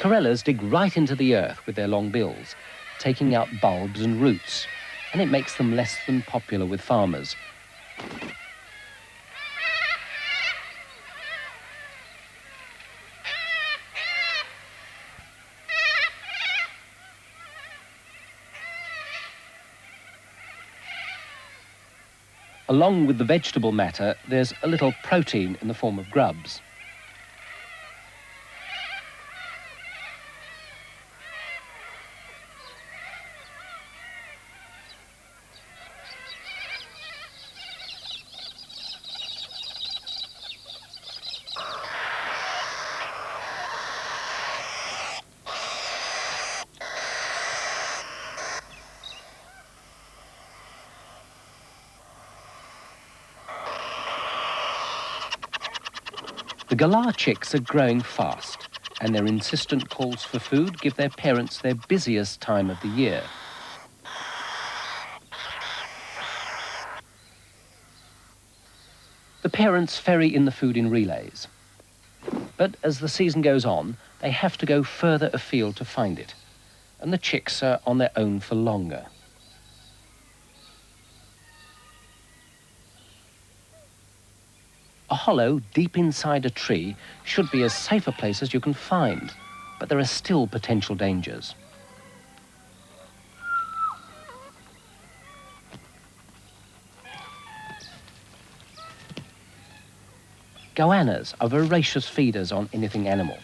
Corellas dig right into the earth with their long bills, taking out bulbs and roots, and it makes them less than popular with farmers. Along with the vegetable matter, there's a little protein in the form of grubs. The galah chicks are growing fast, and their insistent calls for food give their parents their busiest time of the year. The parents ferry in the food in relays, but as the season goes on, they have to go further afield to find it, and the chicks are on their own for longer. A hollow deep inside a tree should be as safe a place as you can find, but there are still potential dangers. Goannas are voracious feeders on anything animal.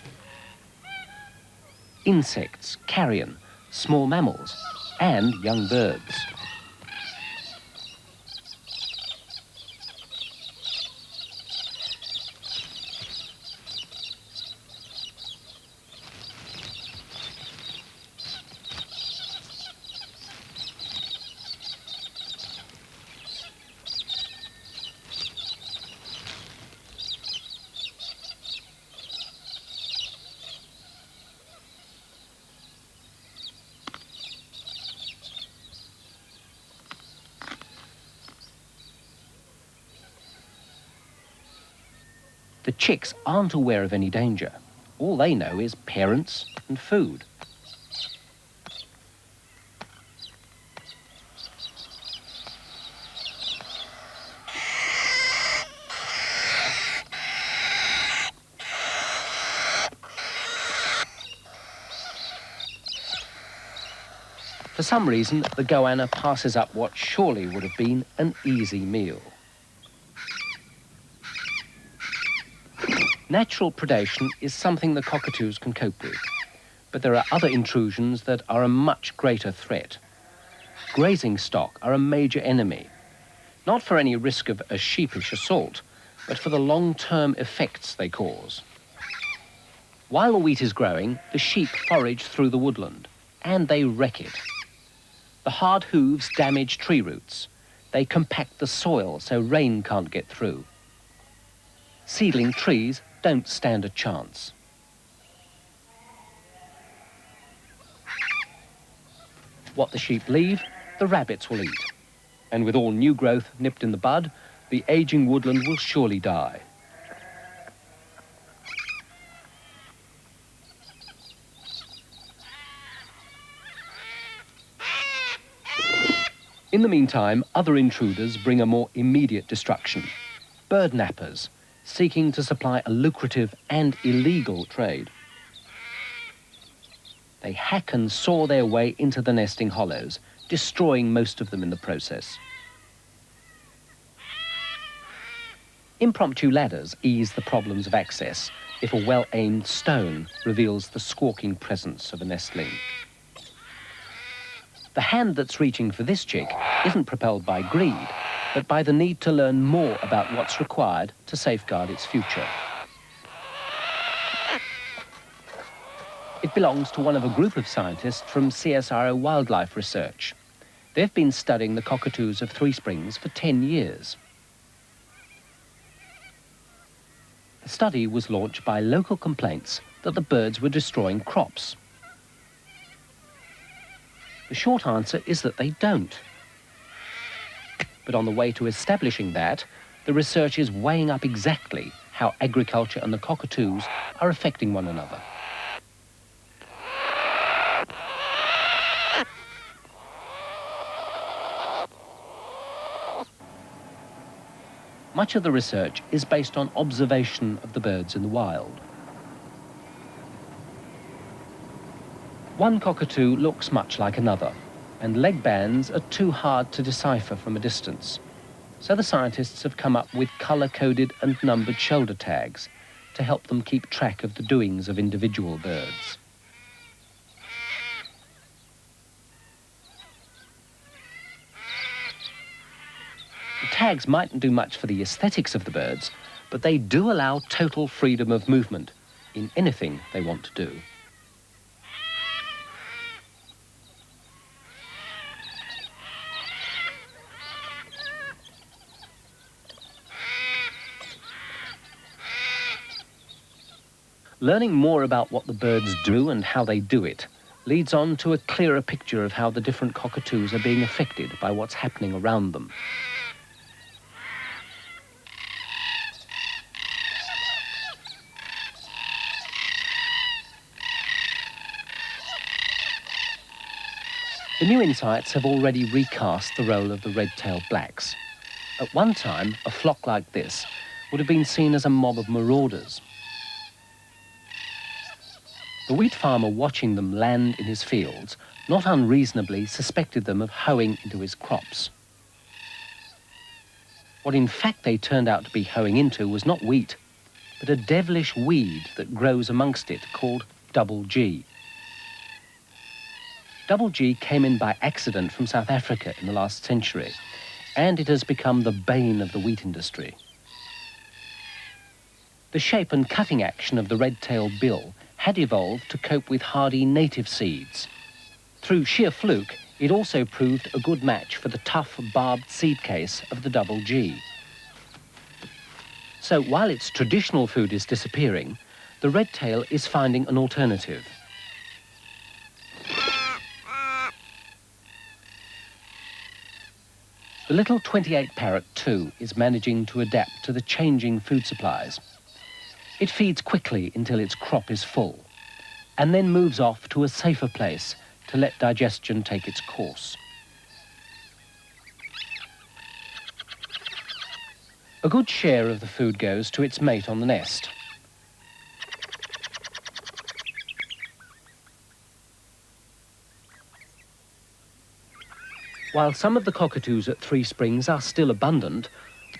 Insects, carrion, small mammals, and young birds. The chicks aren't aware of any danger. All they know is parents and food. For some reason, the goanna passes up what surely would have been an easy meal. Natural predation is something the cockatoos can cope with, but there are other intrusions that are a much greater threat. Grazing stock are a major enemy, not for any risk of a sheepish assault, but for the long-term effects they cause. While the wheat is growing, the sheep forage through the woodland, and they wreck it. The hard hooves damage tree roots. They compact the soil so rain can't get through. Seedling trees don't stand a chance. What the sheep leave, the rabbits will eat. And with all new growth nipped in the bud, the aging woodland will surely die. In the meantime, other intruders bring a more immediate destruction. Bird nappers, seeking to supply a lucrative and illegal trade. They hack and saw their way into the nesting hollows, destroying most of them in the process. Impromptu ladders ease the problems of access, if a well-aimed stone reveals the squawking presence of a nestling. The hand that's reaching for this chick isn't propelled by greed, but by the need to learn more about what's required to safeguard its future. It belongs to one of a group of scientists from CSIRO Wildlife Research. They've been studying the cockatoos of Three Springs for 10 years. The study was launched by local complaints that the birds were destroying crops. The short answer is that they don't. But on the way to establishing that, the research is weighing up exactly how agriculture and the cockatoos are affecting one another. Much of the research is based on observation of the birds in the wild. One cockatoo looks much like another, and leg bands are too hard to decipher from a distance. So the scientists have come up with colour-coded and numbered shoulder tags to help them keep track of the doings of individual birds. The tags mightn't do much for the aesthetics of the birds, but they do allow total freedom of movement in anything they want to do. Learning more about what the birds do and how they do it leads on to a clearer picture of how the different cockatoos are being affected by what's happening around them. The new insights have already recast the role of the red-tailed blacks. At one time, a flock like this would have been seen as a mob of marauders. The wheat farmer watching them land in his fields not unreasonably suspected them of hoeing into his crops. What in fact they turned out to be hoeing into was not wheat, but a devilish weed that grows amongst it called double G. Double G came in by accident from South Africa in the last century, and it has become the bane of the wheat industry. The shape and cutting action of the red-tailed bill had evolved to cope with hardy native seeds. Through sheer fluke, it also proved a good match for the tough, barbed seed case of the double G. So while its traditional food is disappearing, the red-tail is finding an alternative. The little 28 parrot, too, is managing to adapt to the changing food supplies. It feeds quickly until its crop is full, and then moves off to a safer place to let digestion take its course. A good share of the food goes to its mate on the nest. While some of the cockatoos at Three Springs are still abundant,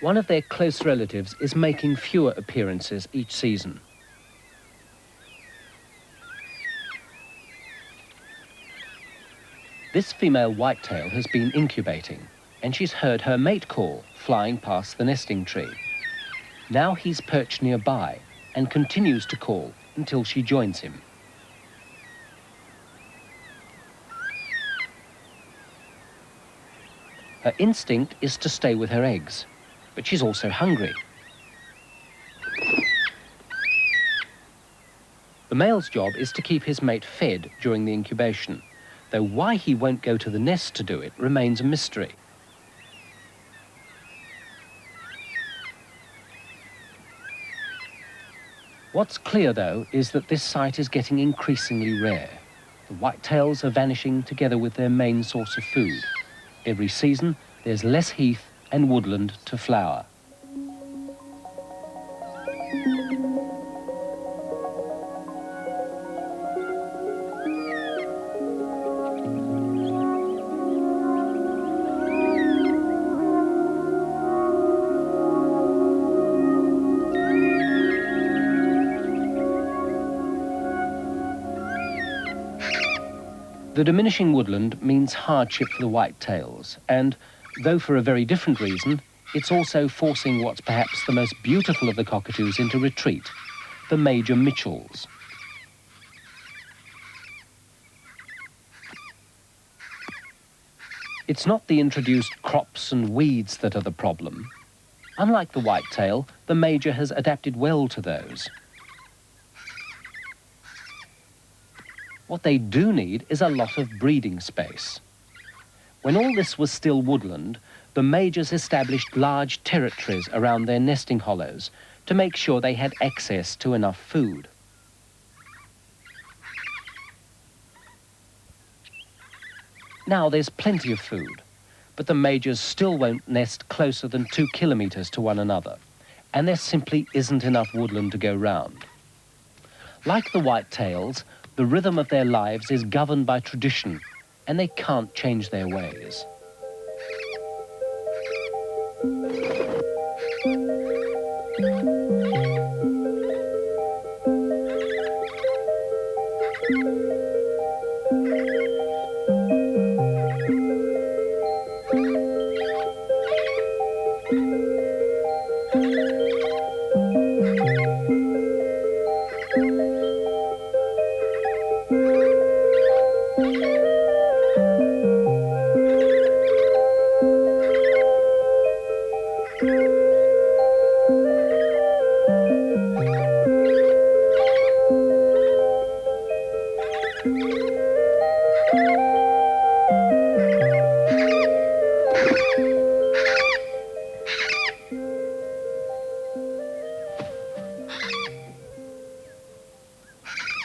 one of their close relatives is making fewer appearances each season. This female whitetail has been incubating, and she's heard her mate call, flying past the nesting tree. Now he's perched nearby and continues to call until she joins him. Her instinct is to stay with her eggs, but she's also hungry. The male's job is to keep his mate fed during the incubation, though why he won't go to the nest to do it remains a mystery. What's clear, though, is that this site is getting increasingly rare. The whitetails are vanishing together with their main source of food. Every season, there's less heath and woodland to flower. The diminishing woodland means hardship for the whitetails, and, though for a very different reason, it's also forcing what's perhaps the most beautiful of the cockatoos into retreat, the Major Mitchells. It's not the introduced crops and weeds that are the problem. Unlike the whitetail, the Major has adapted well to those. What they do need is a lot of breeding space. When all this was still woodland, the Majors established large territories around their nesting hollows to make sure they had access to enough food. Now there's plenty of food, but the Majors still won't nest closer than 2 kilometres to one another, and there simply isn't enough woodland to go round. Like the whitetails, the rhythm of their lives is governed by tradition, and they can't change their ways.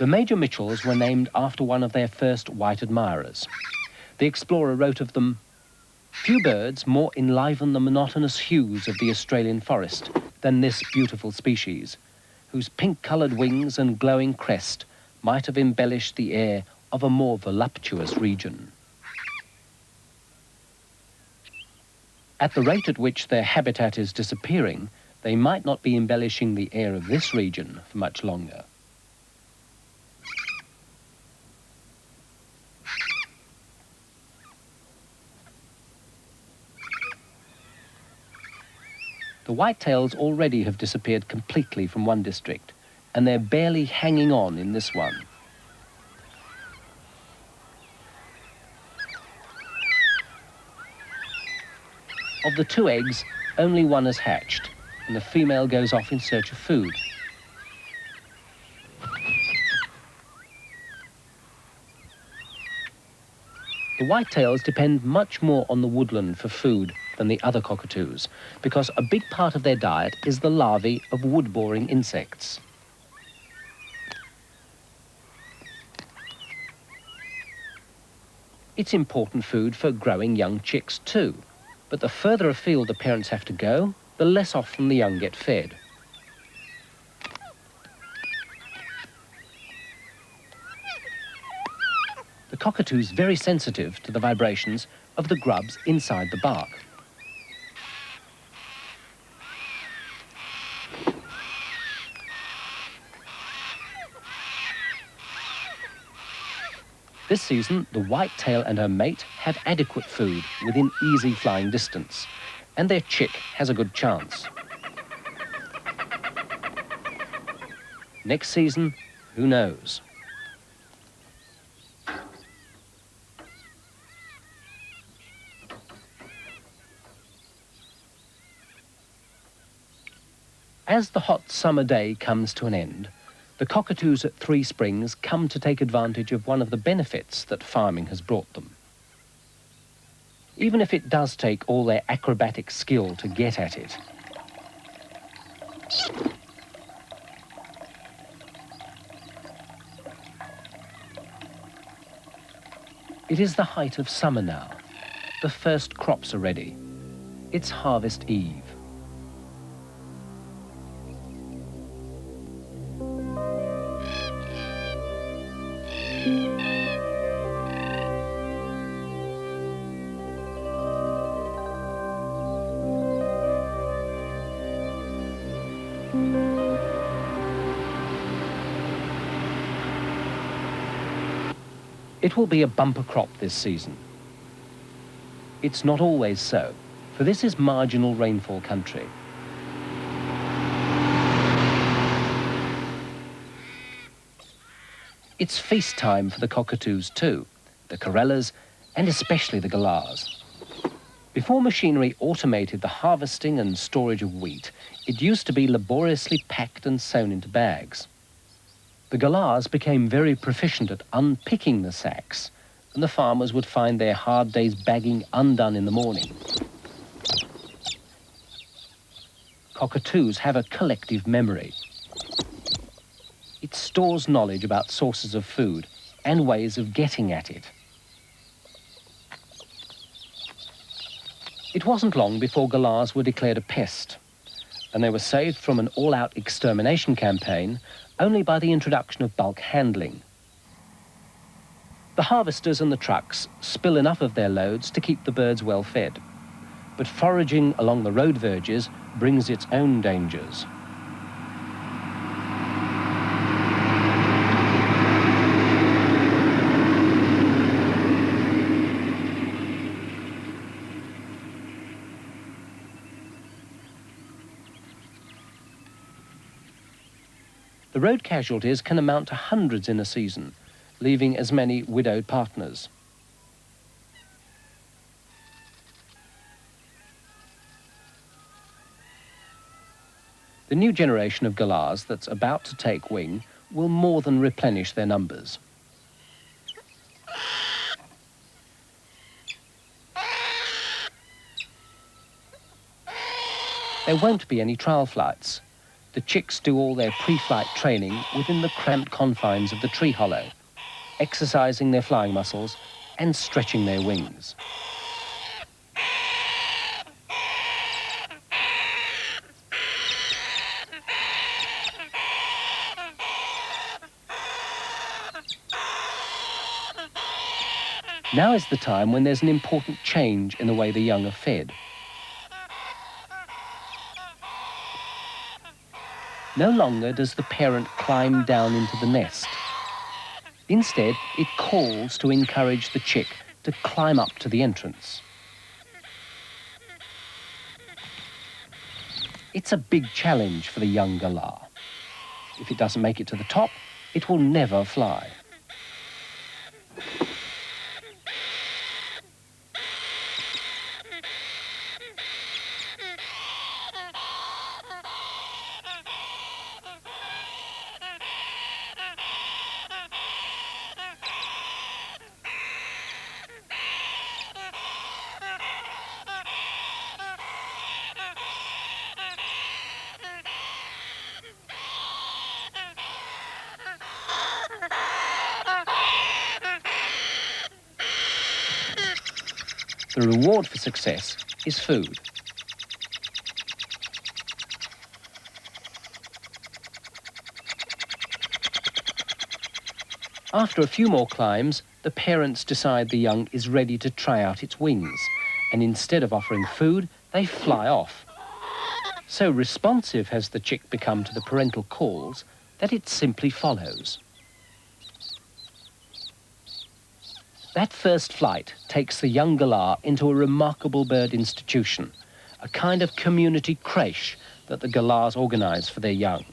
The Major Mitchells were named after one of their first white admirers. The explorer wrote of them, "Few birds more enliven the monotonous hues of the Australian forest than this beautiful species, whose pink-coloured wings and glowing crest might have embellished the air of a more voluptuous region." At the rate at which their habitat is disappearing, they might not be embellishing the air of this region for much longer. The whitetails already have disappeared completely from one district, and they're barely hanging on in this one. Of the 2 eggs, only one has hatched, and the female goes off in search of food. The whitetails depend much more on the woodland for food than the other cockatoos, because a big part of their diet is the larvae of wood-boring insects. It's important food for growing young chicks too, but the further afield the parents have to go, the less often the young get fed. The cockatoo is very sensitive to the vibrations of the grubs inside the bark. This season, the whitetail and her mate have adequate food within easy flying distance, and their chick has a good chance. Next season, who knows? As the hot summer day comes to an end, the cockatoos at Three Springs come to take advantage of one of the benefits that farming has brought them. Even if it does take all their acrobatic skill to get at it. It is the height of summer now. The first crops are ready. It's harvest eve. It will be a bumper crop this season. It's not always so, for this is marginal rainfall country. It's feast time for the cockatoos too, the corellas, and especially the galahs. Before machinery automated the harvesting and storage of wheat, it used to be laboriously packed and sewn into bags. The galahs became very proficient at unpicking the sacks, and the farmers would find their hard day's bagging undone in the morning. Cockatoos have a collective memory. It stores knowledge about sources of food and ways of getting at it. It wasn't long before galahs were declared a pest, and they were saved from an all-out extermination campaign only by the introduction of bulk handling. The harvesters and the trucks spill enough of their loads to keep the birds well fed, but foraging along the road verges brings its own dangers. The road casualties can amount to hundreds in a season, leaving as many widowed partners. The new generation of galahs that's about to take wing will more than replenish their numbers. There won't be any trial flights. The chicks do all their pre-flight training within the cramped confines of the tree hollow, exercising their flying muscles and stretching their wings. Now is the time when there's an important change in the way the young are fed. No longer does the parent climb down into the nest. Instead, it calls to encourage the chick to climb up to the entrance. It's a big challenge for the young galah. If it doesn't make it to the top, it will never fly. The reward for success is food. After a few more climbs, the parents decide the young is ready to try out its wings, and instead of offering food, they fly off. So responsive has the chick become to the parental calls that it simply follows. That first flight takes the young galah into a remarkable bird institution, a kind of community creche that the galahs organise for their young.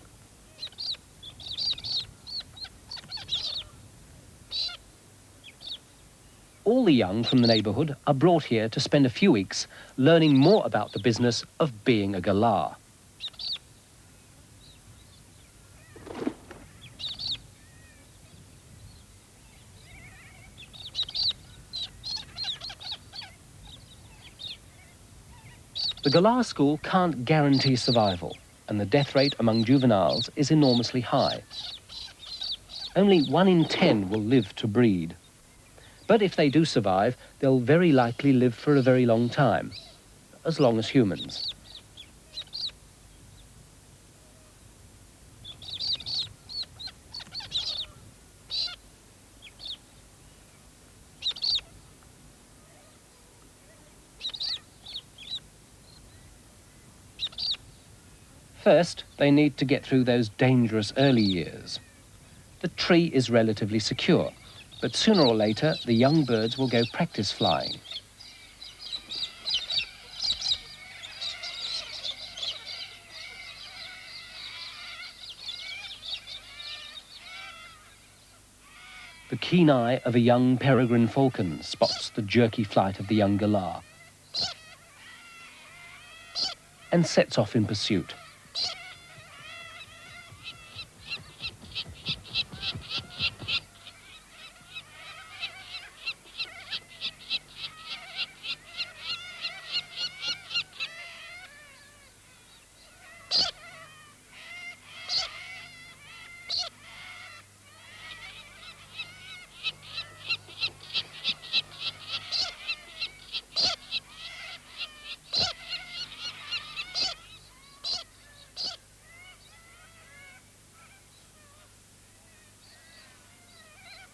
All the young from the neighbourhood are brought here to spend a few weeks learning more about the business of being a galah. The galah school can't guarantee survival, and the death rate among juveniles is enormously high. Only 1 in 10 will live to breed. But if they do survive, they'll very likely live for a very long time, as long as humans. First, they need to get through those dangerous early years. The tree is relatively secure, But sooner or later, the young birds will go practice flying. The keen eye of a young peregrine falcon spots the jerky flight of the young galah and sets off in pursuit.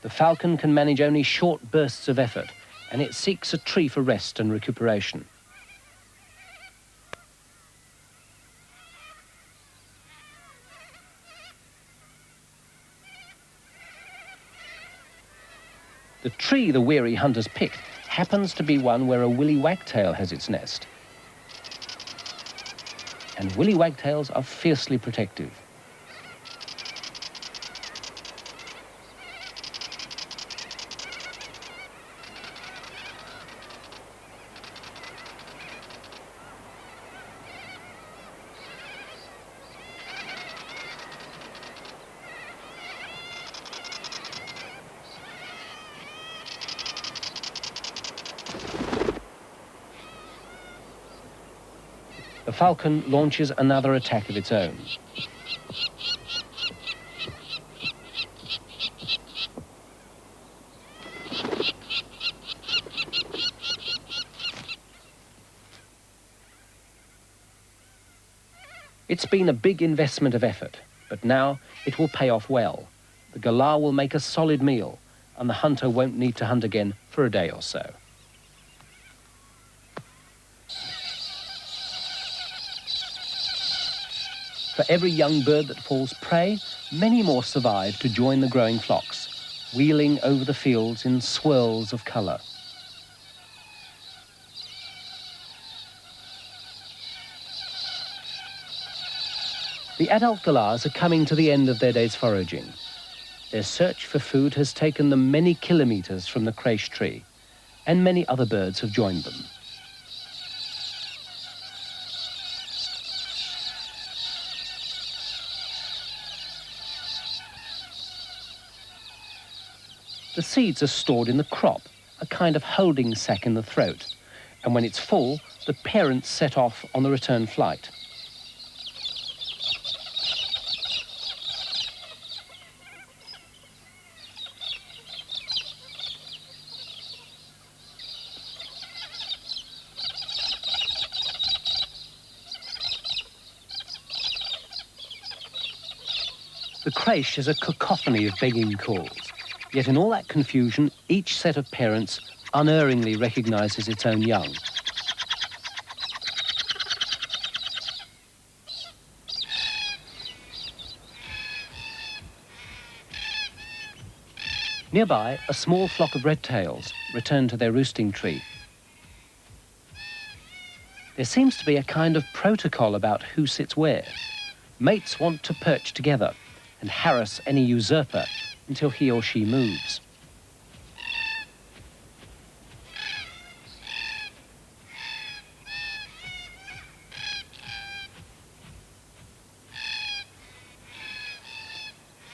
The falcon can manage only short bursts of effort, and it seeks a tree for rest and recuperation. The tree the weary hunters picked happens to be one where a willy wagtail has its nest. And willy wagtails are fiercely protective. The falcon launches another attack of its own. It's been a big investment of effort, but now it will pay off well. The galah will make a solid meal, and the hunter won't need to hunt again for a day or so. For every young bird that falls prey, many more survive to join the growing flocks, wheeling over the fields in swirls of colour. The adult galahs are coming to the end of their day's foraging. Their search for food has taken them many kilometres from the creche tree, and many other birds have joined them. The seeds are stored in the crop, a kind of holding sac in the throat, and when it's full, the parents set off on the return flight. The creche is a cacophony of begging calls. Yet in all that confusion, each set of parents unerringly recognises its own young. Nearby, a small flock of red-tails return to their roosting tree. There seems to be a kind of protocol about who sits where. Mates want to perch together and harass any usurper until he or she moves.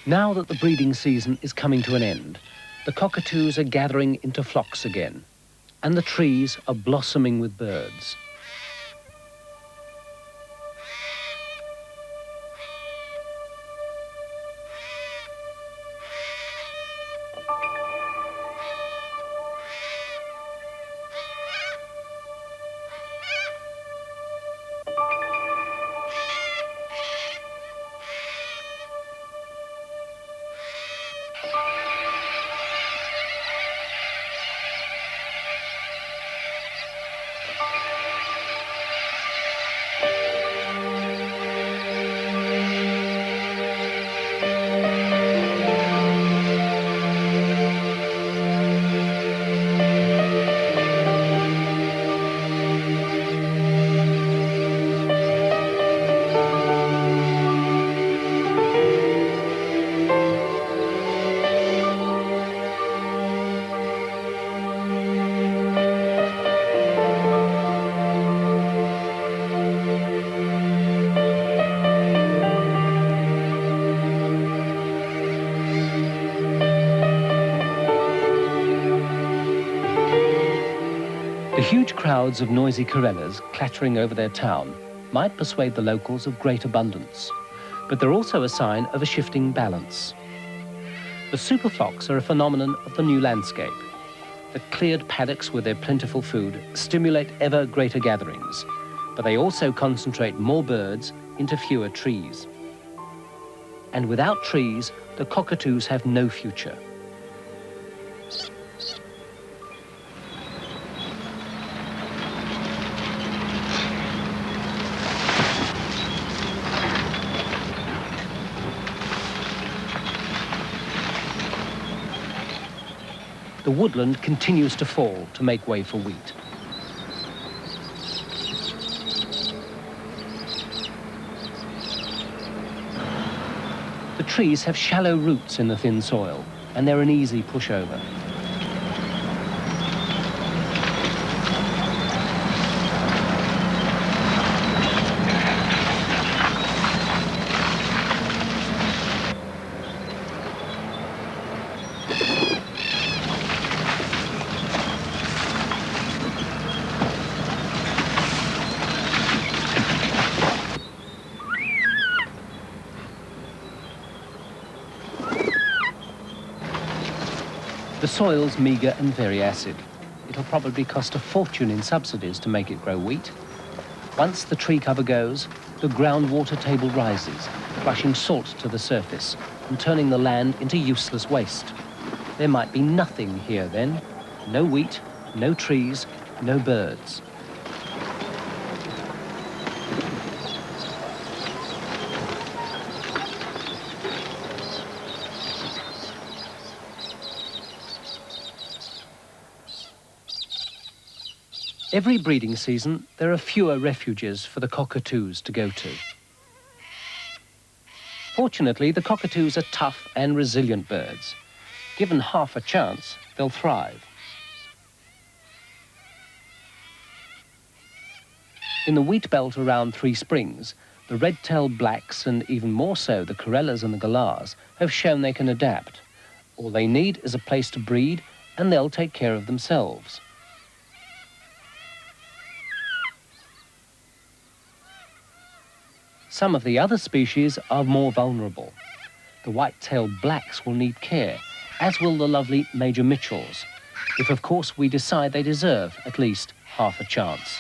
Now that the breeding season is coming to an end, the cockatoos are gathering into flocks again, and the trees are blossoming with birds. huge crowds of noisy corellas clattering over their town might persuade the locals of great abundance, but they're also a sign of a shifting balance. The superflocks are a phenomenon of the new landscape. The cleared paddocks with their plentiful food stimulate ever greater gatherings, but they also concentrate more birds into fewer trees. And without trees, the cockatoos have no future. The woodland continues to fall to make way for wheat. The trees have shallow roots in the thin soil, and they're an easy pushover. The soil's meagre and very acid. It'll probably cost a fortune in subsidies to make it grow wheat. Once the tree cover goes, the groundwater table rises, flushing salt to the surface and turning the land into useless waste. There might be nothing here then. No wheat, no trees, no birds. Every breeding season, there are fewer refuges for the cockatoos to go to. Fortunately, the cockatoos are tough and resilient birds. Given half a chance, they'll thrive. In the wheat belt around Three Springs, the red-tailed blacks, and even more so the corellas and the galahs, have shown they can adapt. All they need is a place to breed, and they'll take care of themselves. Some of the other species are more vulnerable. The white-tailed blacks will need care, as will the lovely Major Mitchells, if of course we decide they deserve at least half a chance.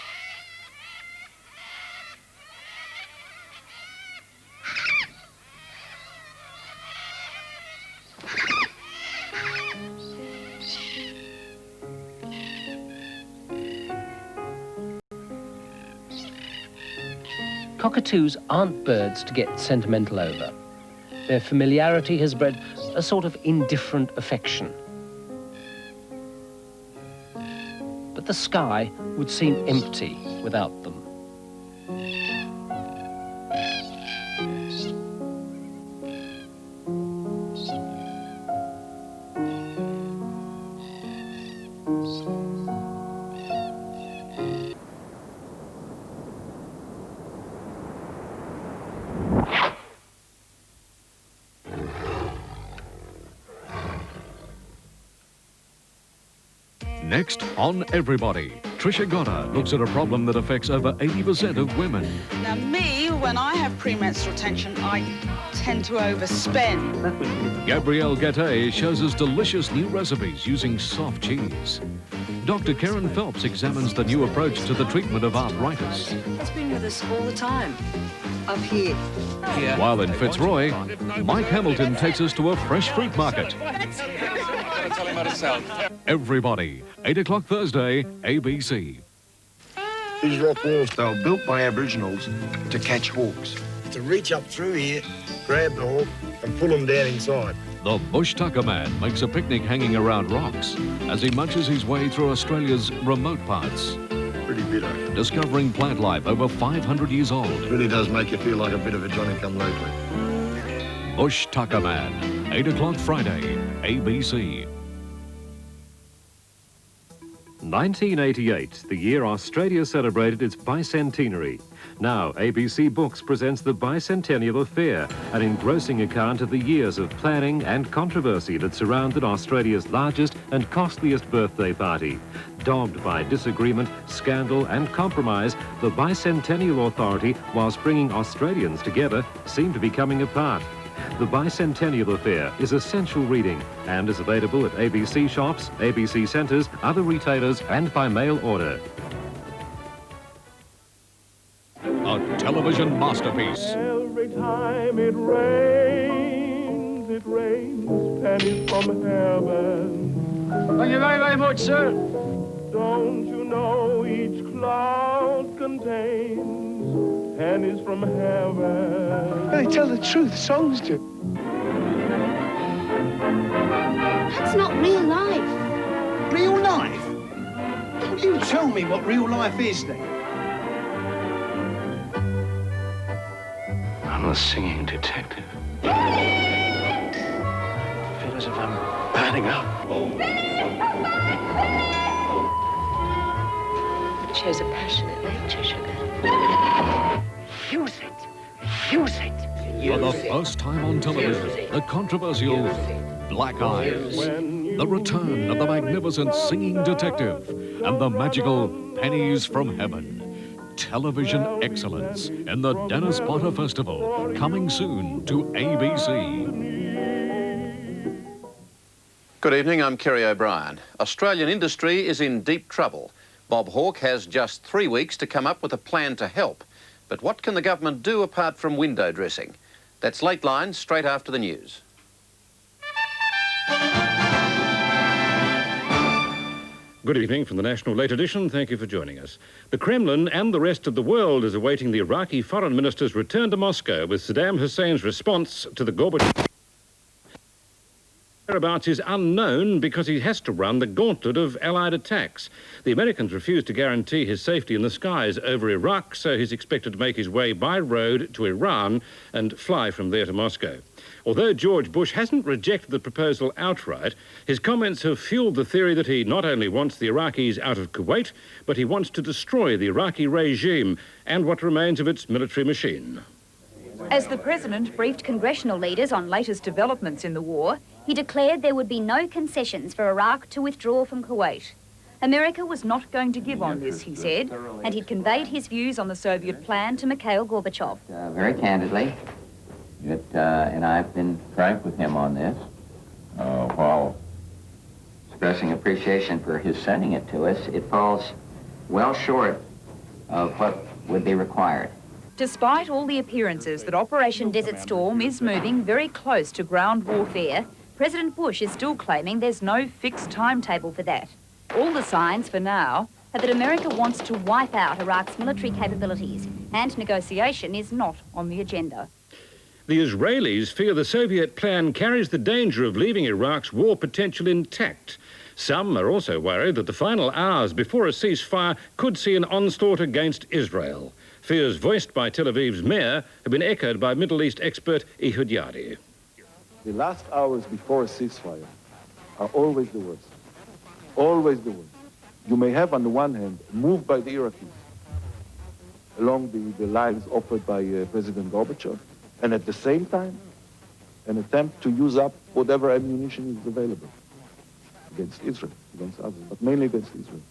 Cockatoos aren't birds to get sentimental over. Their familiarity has bred a sort of indifferent affection. But the sky would seem empty without them. Next on Everybody, Trisha Goddard looks at a problem that affects over 80% of women. Now me, when I have premenstrual tension, I tend to overspend. Gabrielle Gattei shows us delicious new recipes using soft cheese. Dr. Karen Phelps examines the new approach to the treatment of arthritis. It's been with us all the time. Up here. While in Fitzroy, Mike Hamilton takes us to a fresh fruit market. Everybody, 8 o'clock Thursday, ABC. These rock walls, they were built by Aboriginals to catch hawks. To reach up through here, grab the hawk and pull them down inside. The Bush Tucker Man makes a picnic hanging around rocks as he munches his way through Australia's remote parts. Pretty bitter. Discovering plant life over 500 years old. It really does make you feel like a bit of a Johnny-come-lately. Bush Tucker Man, 8 o'clock Friday, ABC. 1988, the year Australia celebrated its bicentenary. Now, ABC Books presents the Bicentennial Affair, an engrossing account of the years of planning and controversy that surrounded Australia's largest and costliest birthday party. Dogged by disagreement, scandal and compromise, the Bicentennial Authority, whilst bringing Australians together, seemed to be coming apart. The Bicentennial Affair is essential reading and is available at ABC shops, ABC centres, other retailers and by mail order. A television masterpiece. Every time it rains pennies from heaven. Thank you very, very much, sir. Don't you know each cloud contains pennies from heaven? They tell the truth, songs do. That's not real life. Real life? You tell me what real life is, then. I'm a singing detective. I feel as if I'm burning up. It shows a passionate nature, sugar. Use it. Use it. For the first time on television, the controversial Black Eyes. The return of the magnificent singing detective and the magical pennies from heaven. Television excellence in the Dennis Potter Festival, coming soon to ABC. Good evening, I'm Kerry O'Brien. Australian industry is in deep trouble. Bob Hawke has just 3 weeks to come up with a plan to help. But what can the government do apart from window dressing? That's Lateline, straight after the news. Good evening from the National Late Edition. Thank you for joining us. The Kremlin and the rest of the world is awaiting the Iraqi foreign minister's return to Moscow with Saddam Hussein's response to the Gorbachev. Whereabouts is unknown because he has to run the gauntlet of Allied attacks. The Americans refused to guarantee his safety in the skies over Iraq, so he's expected to make his way by road to Iran and fly from there to Moscow. Although George Bush hasn't rejected the proposal outright, his comments have fueled the theory that he not only wants the Iraqis out of Kuwait, but he wants to destroy the Iraqi regime and what remains of its military machine. As the President briefed congressional leaders on latest developments in the war, he declared there would be no concessions for Iraq to withdraw from Kuwait. America was not going to give on this, he said, and he'd conveyed his views on the Soviet plan to Mikhail Gorbachev. Very candidly, and I've been frank with him on this, while expressing appreciation for his sending it to us, it falls well short of what would be required. Despite all the appearances that Operation Desert Storm is moving very close to ground warfare, President Bush is still claiming there's no fixed timetable for that. All the signs for now are that America wants to wipe out Iraq's military capabilities, and negotiation is not on the agenda. The Israelis fear the Soviet plan carries the danger of leaving Iraq's war potential intact. Some are also worried that the final hours before a ceasefire could see an onslaught against Israel. Fears voiced by Tel Aviv's mayor have been echoed by Middle East expert Ehud Yadi. The last hours before a ceasefire are always the worst. Always the worst. You may have, on the one hand, a move by the Iraqis along the lines offered by President Gorbachev, and at the same time, an attempt to use up whatever ammunition is available against Israel, against others, but mainly against Israel.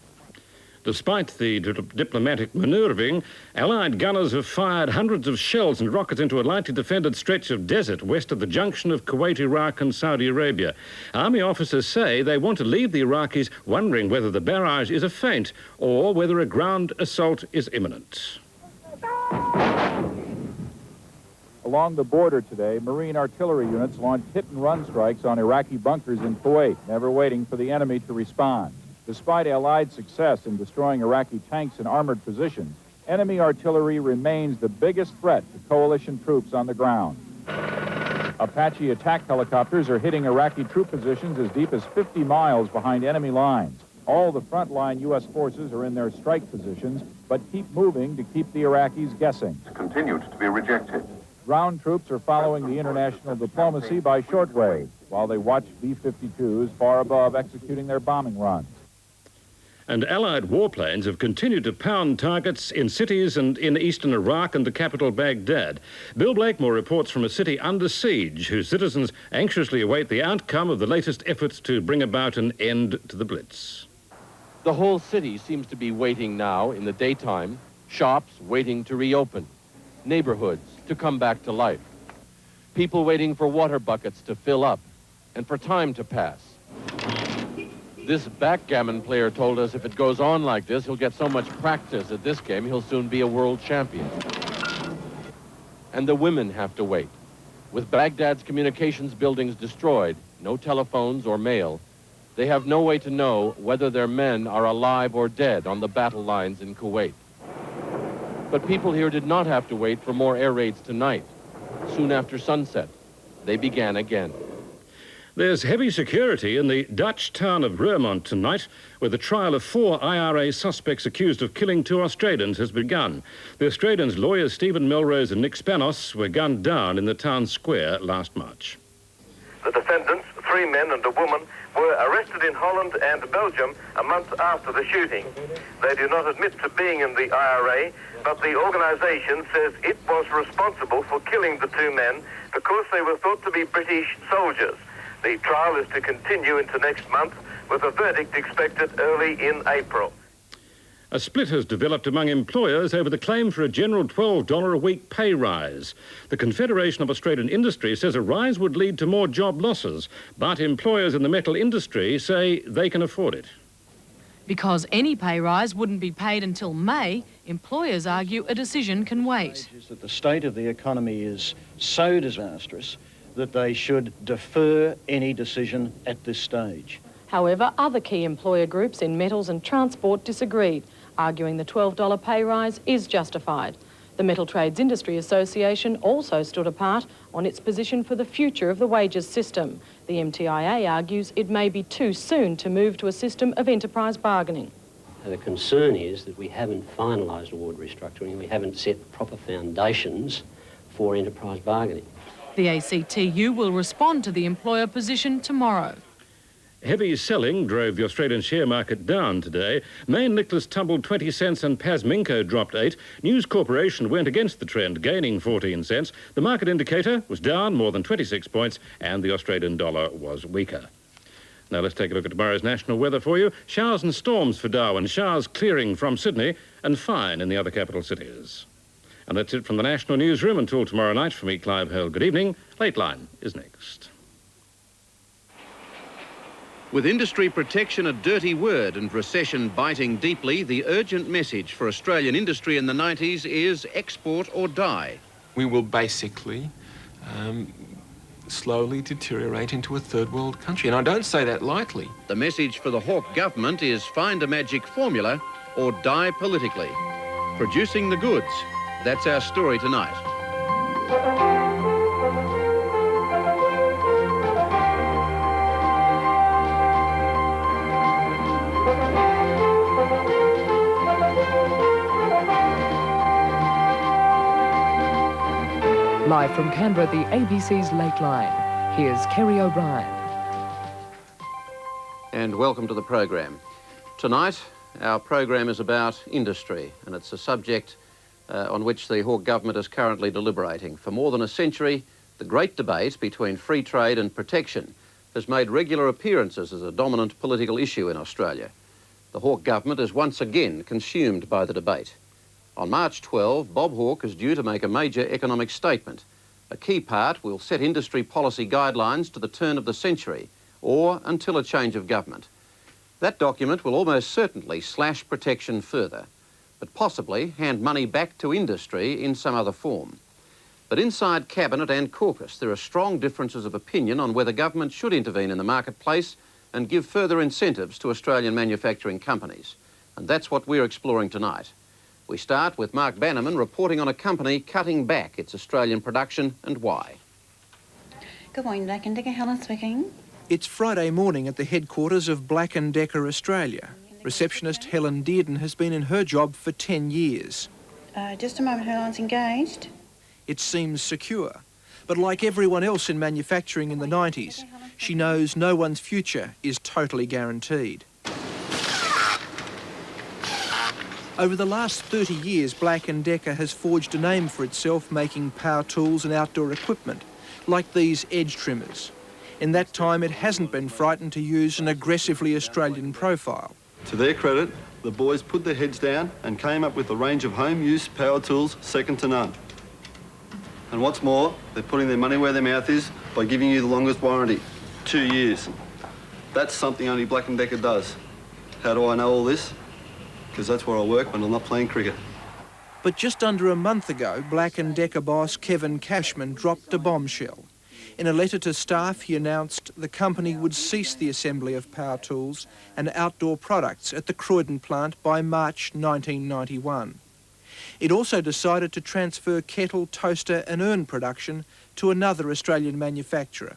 Despite the diplomatic manoeuvring, Allied gunners have fired hundreds of shells and rockets into a lightly defended stretch of desert west of the junction of Kuwait, Iraq and Saudi Arabia. Army officers say they want to leave the Iraqis wondering whether the barrage is a feint or whether a ground assault is imminent. Along the border today, Marine artillery units launched hit-and-run strikes on Iraqi bunkers in Kuwait, never waiting for the enemy to respond. Despite Allied success in destroying Iraqi tanks and armored positions, enemy artillery remains the biggest threat to coalition troops on the ground. Apache attack helicopters are hitting Iraqi troop positions as deep as 50 miles behind enemy lines. All the frontline U.S. forces are in their strike positions, but keep moving to keep the Iraqis guessing. Continued to be rejected. Ground troops are following the international diplomacy by shortwave, while they watch B-52s far above executing their bombing runs. And Allied warplanes have continued to pound targets in cities and in eastern Iraq and the capital Baghdad. Bill Blakemore reports from a city under siege, whose citizens anxiously await the outcome of the latest efforts to bring about an end to the Blitz. The whole city seems to be waiting now in the daytime, shops waiting to reopen, neighborhoods to come back to life, people waiting for water buckets to fill up and for time to pass. This backgammon player told us if it goes on like this, he'll get so much practice at this game, he'll soon be a world champion. And the women have to wait. With Baghdad's communications buildings destroyed, no telephones or mail, they have no way to know whether their men are alive or dead on the battle lines in Kuwait. But people here did not have to wait for more air raids tonight. Soon after sunset, they began again. There's heavy security in the Dutch town of Roermond tonight, where the trial of 4 IRA suspects accused of killing 2 Australians has begun. The Australians' lawyers Stephen Melrose and Nick Spanos were gunned down in the town square last March. The defendants, 3 men and a woman, were arrested in Holland and Belgium a month after the shooting. They do not admit to being in the IRA, but the organisation says it was responsible for killing the 2 men because they were thought to be British soldiers. The trial is to continue into next month, with a verdict expected early in April. A split has developed among employers over the claim for a general $12 a week pay rise. The Confederation of Australian Industry says a rise would lead to more job losses, but employers in the metal industry say they can afford it. Because any pay rise wouldn't be paid until May, employers argue a decision can wait. That the state of the economy is so disastrous that they should defer any decision at this stage. However, other key employer groups in metals and transport disagreed, arguing the $12 pay rise is justified. The Metal Trades Industry Association also stood apart on its position for the future of the wages system. The MTIA argues it may be too soon to move to a system of enterprise bargaining. The concern is that we haven't finalised award restructuring, we haven't set proper foundations for enterprise bargaining. The ACTU will respond to the employer position tomorrow. Heavy selling drove the Australian share market down today. Main Nicholas tumbled 20 cents and Pasminco dropped 8. News Corporation went against the trend, gaining 14 cents. The market indicator was down more than 26 points and the Australian dollar was weaker. Now let's take a look at tomorrow's national weather for you. Showers and storms for Darwin, showers clearing from Sydney and fine in the other capital cities. And that's it from the National Newsroom. Until tomorrow night, for me, Clive Hale, good evening. Lateline is next. With industry protection a dirty word and recession biting deeply, the urgent message for Australian industry in the 90s is export or die. We will basically slowly deteriorate into a third world country, and I don't say that lightly. The message for the Hawke government is find a magic formula or die politically. Producing the goods. That's our story tonight. Live from Canberra, the ABC's Lateline. Here's Kerry O'Brien. And welcome to the program. Tonight, our program is about industry, and it's a subject on which the Hawke government is currently deliberating. For more than a century, the great debate between free trade and protection has made regular appearances as a dominant political issue in Australia. The Hawke government is once again consumed by the debate. On March 12, Bob Hawke is due to make a major economic statement. A key part will set industry policy guidelines to the turn of the century, or until a change of government. That document will almost certainly slash protection further, but possibly hand money back to industry in some other form. But inside Cabinet and caucus, there are strong differences of opinion on whether government should intervene in the marketplace and give further incentives to Australian manufacturing companies. And that's what we're exploring tonight. We start with Mark Bannerman reporting on a company cutting back its Australian production and why. Good morning, Black & Decker. Helen speaking. It's Friday morning at the headquarters of Black & Decker Australia. Receptionist Helen Dearden has been in her job for 10 years. Just a moment, her line's engaged. It seems secure, but like everyone else in manufacturing in the 90s, she knows no one's future is totally guaranteed. Over the last 30 years, Black & Decker has forged a name for itself making power tools and outdoor equipment, like these edge trimmers. In that time, it hasn't been frightened to use an aggressively Australian profile. To their credit, the boys put their heads down and came up with a range of home-use power tools second to none. And what's more, they're putting their money where their mouth is by giving you the longest warranty, 2 years. That's something only Black & Decker does. How do I know all this? Because that's where I work when I'm not playing cricket. But just under a month ago, Black & Decker boss Kevin Cashman dropped a bombshell. In a letter to staff, he announced the company would cease the assembly of power tools and outdoor products at the Croydon plant by March 1991. It also decided to transfer kettle, toaster and urn production to another Australian manufacturer.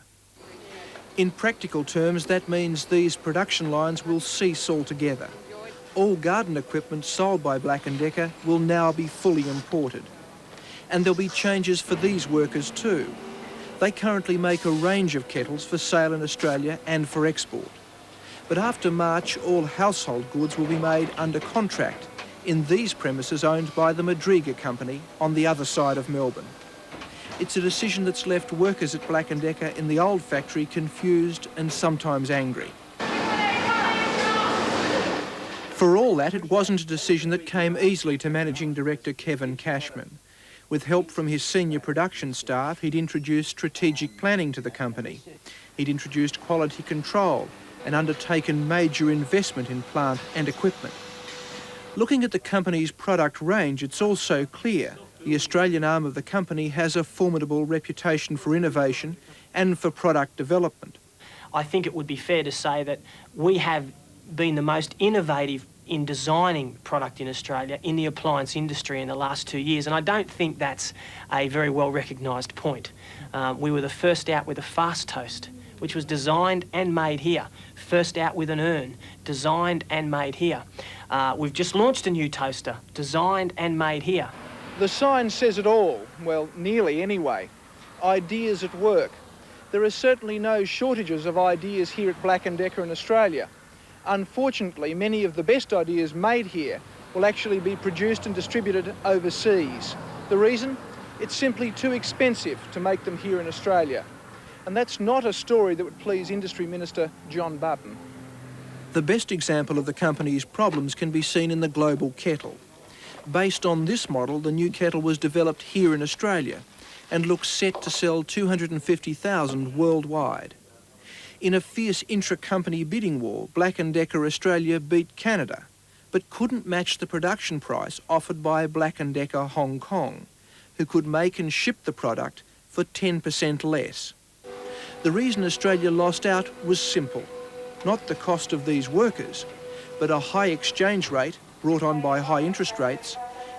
In practical terms, that means these production lines will cease altogether. All garden equipment sold by Black & Decker will now be fully imported. And there'll be changes for these workers too. They currently make a range of kettles for sale in Australia and for export. But after March, all household goods will be made under contract in these premises owned by the Madriga company on the other side of Melbourne. It's a decision that's left workers at Black & Decker in the old factory confused and sometimes angry. For all that, it wasn't a decision that came easily to Managing Director Kevin Cashman. With help from his senior production staff, he'd introduced strategic planning to the company. He'd introduced quality control and undertaken major investment in plant and equipment. Looking at the company's product range, it's also clear the Australian arm of the company has a formidable reputation for innovation and for product development. I think it would be fair to say that we have been the most innovative in designing product in Australia in the appliance industry in the last 2 years, and I don't think that's a very well recognised point. We were the first out with a fast toast, which was designed and made here. First out with an urn, designed and made here. We've just launched a new toaster, designed and made here. The sign says it all, well, nearly anyway. Ideas at work. There are certainly no shortages of ideas here at Black & Decker in Australia. Unfortunately, many of the best ideas made here will actually be produced and distributed overseas. The reason? It's simply too expensive to make them here in Australia. And that's not a story that would please Industry Minister John Button. The best example of the company's problems can be seen in the global kettle. Based on this model, the new kettle was developed here in Australia and looks set to sell 250,000 worldwide. In a fierce intra-company bidding war, Black & Decker Australia beat Canada, but couldn't match the production price offered by Black & Decker Hong Kong, who could make and ship the product for 10% less. The reason Australia lost out was simple. Not the cost of these workers, but a high exchange rate brought on by high interest rates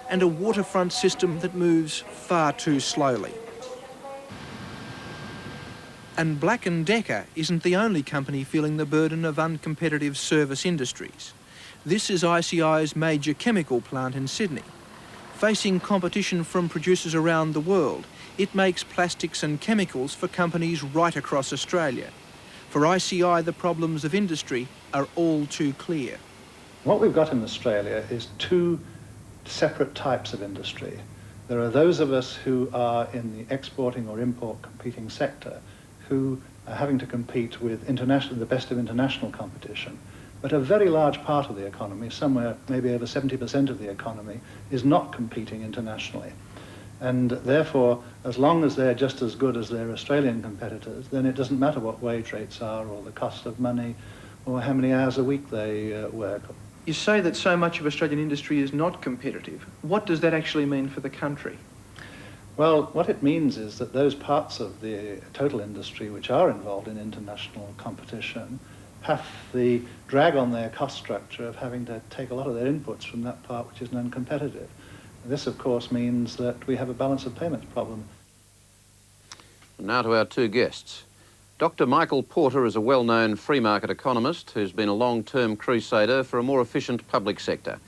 and a waterfront system that moves far too slowly. And Black & Decker isn't the only company feeling the burden of uncompetitive service industries. This is ICI's major chemical plant in Sydney. Facing competition from producers around the world, it makes plastics and chemicals for companies right across Australia. For ICI, the problems of industry are all too clear. What we've got in Australia is two separate types of industry. There are those of us who are in the exporting or import competing sector who are having to compete with the best of international competition. But a very large part of the economy, somewhere maybe over 70% of the economy, is not competing internationally. And therefore, as long as they're just as good as their Australian competitors, then it doesn't matter what wage rates are or the cost of money or how many hours a week they work. You say that so much of Australian industry is not competitive. What does that actually mean for the country? Well, what it means is that those parts of the total industry which are involved in international competition have the drag on their cost structure of having to take a lot of their inputs from that part which is non-competitive. This, of course, means that we have a balance of payments problem. Now to our two guests. Dr. Michael Porter is a well-known free market economist who's been a long-term crusader for a more efficient public sector.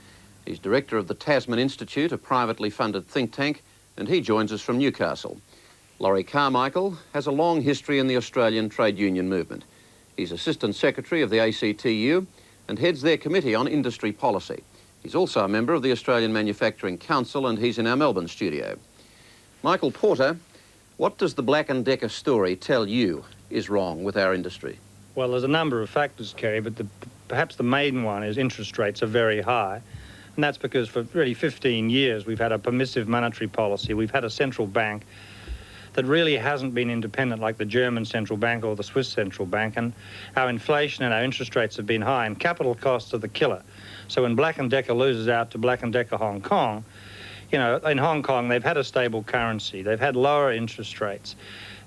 He's director of the Tasman Institute, a privately funded think tank, and he joins us from Newcastle. Laurie Carmichael has a long history in the Australian trade union movement. He's Assistant Secretary of the ACTU and heads their Committee on Industry Policy. He's also a member of the Australian Manufacturing Council, and he's in our Melbourne studio. Michael Porter, what does the Black & Decker story tell you is wrong with our industry? Well, there's a number of factors, Kerry, but perhaps the main one is interest rates are very high. And that's because for really 15 years we've had a permissive monetary policy. We've had a central bank that really hasn't been independent like the German central bank or the Swiss central bank. And our inflation and our interest rates have been high, and capital costs are the killer. So when Black & Decker loses out to Black & Decker Hong Kong, you know, in Hong Kong they've had a stable currency, they've had lower interest rates,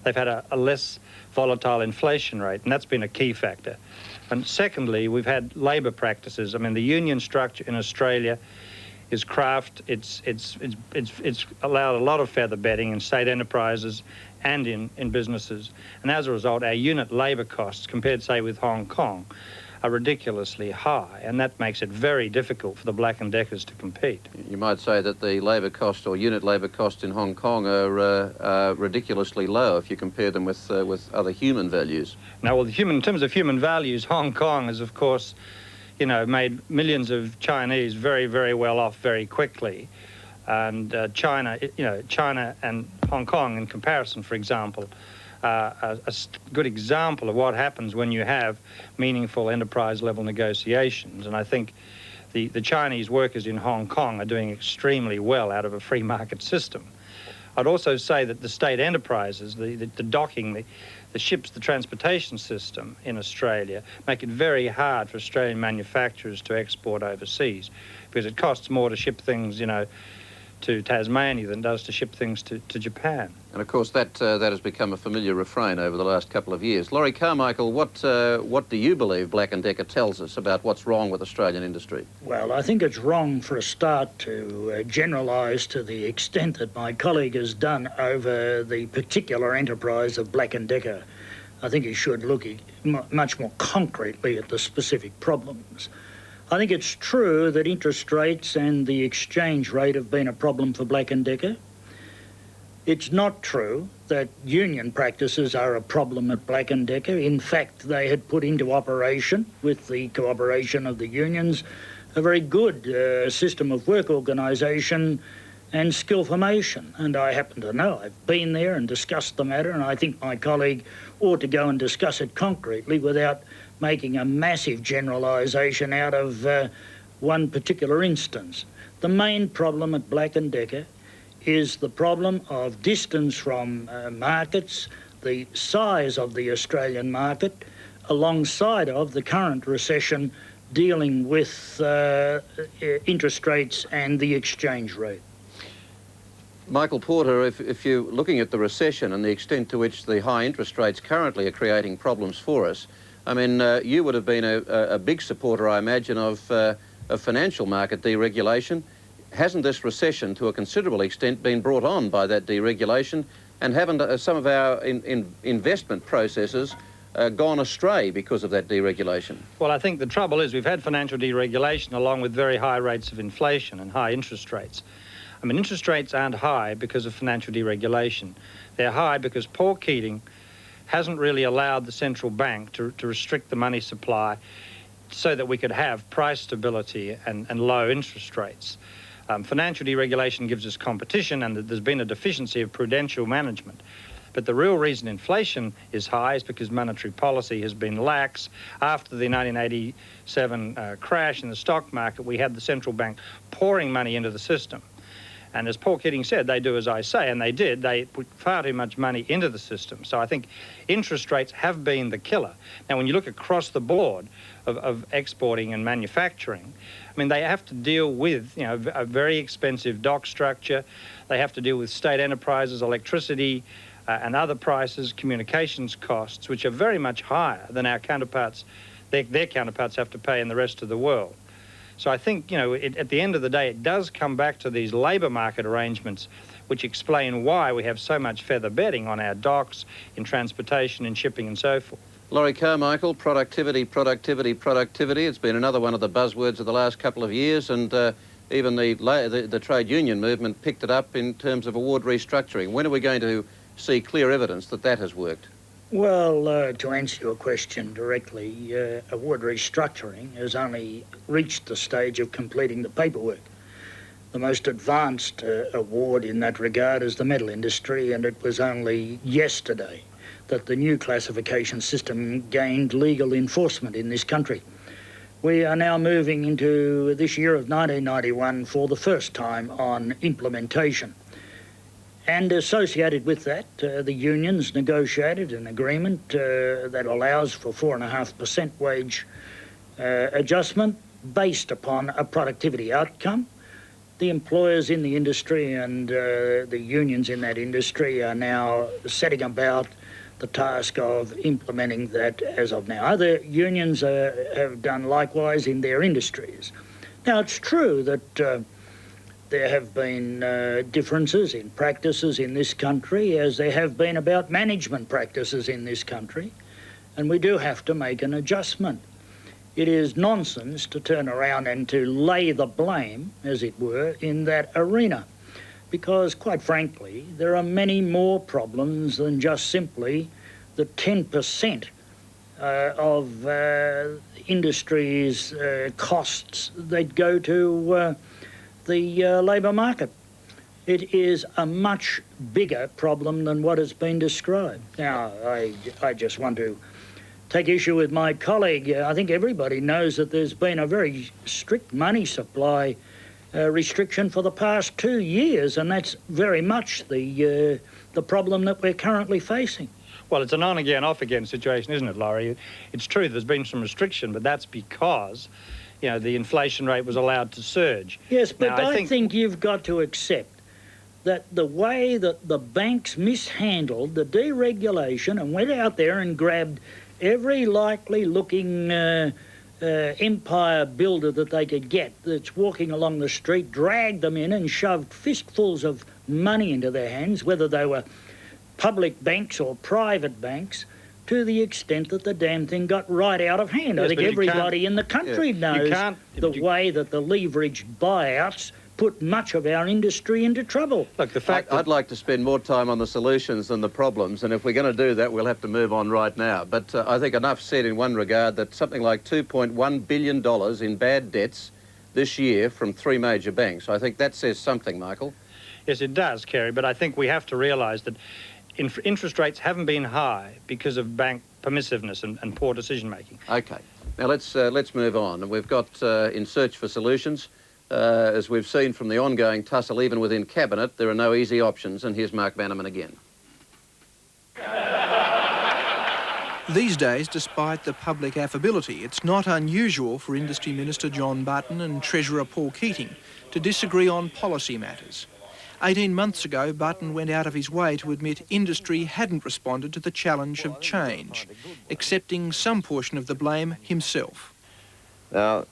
they've had a less volatile inflation rate, and that's been a key factor. And secondly, we've had labour practices. I mean, the union structure in Australia is craft. It's allowed a lot of feather bedding in state enterprises and in businesses. And as a result, our unit labour costs, compared, say, with Hong Kong, are ridiculously high, and that makes it very difficult for the Black & Deckers to compete. You might say that the labour cost or unit labour cost in Hong Kong are ridiculously low if you compare them with other human values. Now, well, in terms of human values, Hong Kong has, of course, you know, made millions of Chinese very, very well off very quickly. And China and Hong Kong, in comparison, for example, a good example of what happens when you have meaningful enterprise-level negotiations. And I think the Chinese workers in Hong Kong are doing extremely well out of a free market system. I'd also say that the state enterprises, the docking, the ships, the transportation system in Australia make it very hard for Australian manufacturers to export overseas, because it costs more to ship things, you know, to Tasmania than it does to ship things to Japan. And of course that has become a familiar refrain over the last couple of years. Laurie Carmichael, what do you believe Black & Decker tells us about what's wrong with Australian industry? Well, I think it's wrong for a start to generalise to the extent that my colleague has done over the particular enterprise of Black & Decker. I think he should look much more concretely at the specific problems. I think it's true that interest rates and the exchange rate have been a problem for Black & Decker. It's not true that union practices are a problem at Black & Decker. In fact, they had put into operation, with the cooperation of the unions, a very good system of work organisation and skill formation. And I happen to know, I've been there and discussed the matter, and I think my colleague ought to go and discuss it concretely without making a massive generalisation out of one particular instance. The main problem at Black & Decker is the problem of distance from markets, the size of the Australian market, alongside of the current recession dealing with interest rates and the exchange rate. Michael Porter, if you're looking at the recession and the extent to which the high interest rates currently are creating problems for us, I mean, you would have been a big supporter, I imagine, of financial market deregulation. Hasn't this recession, to a considerable extent, been brought on by that deregulation, and haven't some of our investment processes gone astray because of that deregulation? Well, I think the trouble is we've had financial deregulation along with very high rates of inflation and high interest rates. I mean, interest rates aren't high because of financial deregulation. They're high because Paul Keating hasn't really allowed the central bank to restrict the money supply so that we could have price stability and low interest rates. Financial deregulation gives us competition, and there's been a deficiency of prudential management. But the real reason inflation is high is because monetary policy has been lax. After the 1987 crash in the stock market, we had the central bank pouring money into the system. And as Paul Keating said, they do as I say, and they did. They put far too much money into the system. So I think interest rates have been the killer. Now, when you look across the board of exporting and manufacturing, I mean, they have to deal with, you know, a very expensive dock structure. They have to deal with state enterprises, electricity, and other prices, communications costs, which are very much higher than our counterparts, their counterparts have to pay in the rest of the world. So I think, you know, at the end of the day, it does come back to these labour market arrangements which explain why we have so much feather bedding on our docks, in transportation, in shipping and so forth. Laurie Carmichael, productivity, productivity, productivity. It's been another one of the buzzwords of the last couple of years, and even the trade union movement picked it up in terms of award restructuring. When are we going to see clear evidence that that has worked? Well, to answer your question directly, award restructuring has only reached the stage of completing the paperwork. The most advanced award in that regard is the metal industry, and it was only yesterday that the new classification system gained legal enforcement in this country. We are now moving into this year of 1991 for the first time on implementation. And associated with that, the unions negotiated an agreement that allows for 4.5% wage adjustment based upon a productivity outcome. The employers in the industry and the unions in that industry are now setting about the task of implementing that as of now. Other unions have done likewise in their industries. Now, it's true that there have been differences in practices in this country, as there have been about management practices in this country, and we do have to make an adjustment. It is nonsense to turn around and to lay the blame, as it were, in that arena, because, quite frankly, there are many more problems than just simply the 10% of industry's costs that go to the labour market. It is a much bigger problem than what has been described. Now, I just want to take issue with my colleague. I think everybody knows that there's been a very strict money supply restriction for the past 2 years, and that's very much the problem that we're currently facing. Well, it's an on-again, off-again situation, isn't it, Laurie? It's true there's been some restriction, but that's because, you know, the inflation rate was allowed to surge. Yes, but now, I think you've got to accept that the way that the banks mishandled the deregulation and went out there and grabbed every likely-looking empire builder that they could get that's walking along the street, dragged them in and shoved fistfuls of money into their hands, whether they were public banks or private banks, to the extent that the damn thing got right out of hand. Yes, I think everybody in the country knows the way that the leveraged buyouts put much of our industry into trouble. Look, the fact I'd like to spend more time on the solutions than the problems, and if we're going to do that, we'll have to move on right now. But I think enough said in one regard that something like $2.1 billion in bad debts this year from 3 major banks. I think that says something, Michael. Yes, it does, Kerry, but I think we have to realise that interest rates haven't been high because of bank permissiveness and poor decision-making. OK. Now, let's move on. And we've got, in search for solutions, as we've seen from the ongoing tussle even within Cabinet, there are no easy options, and here's Mark Bannerman again. These days, despite the public affability, it's not unusual for Industry Minister John Button and Treasurer Paul Keating to disagree on policy matters. 18 months ago, Button went out of his way to admit industry hadn't responded to the challenge of change, accepting some portion of the blame himself. Now,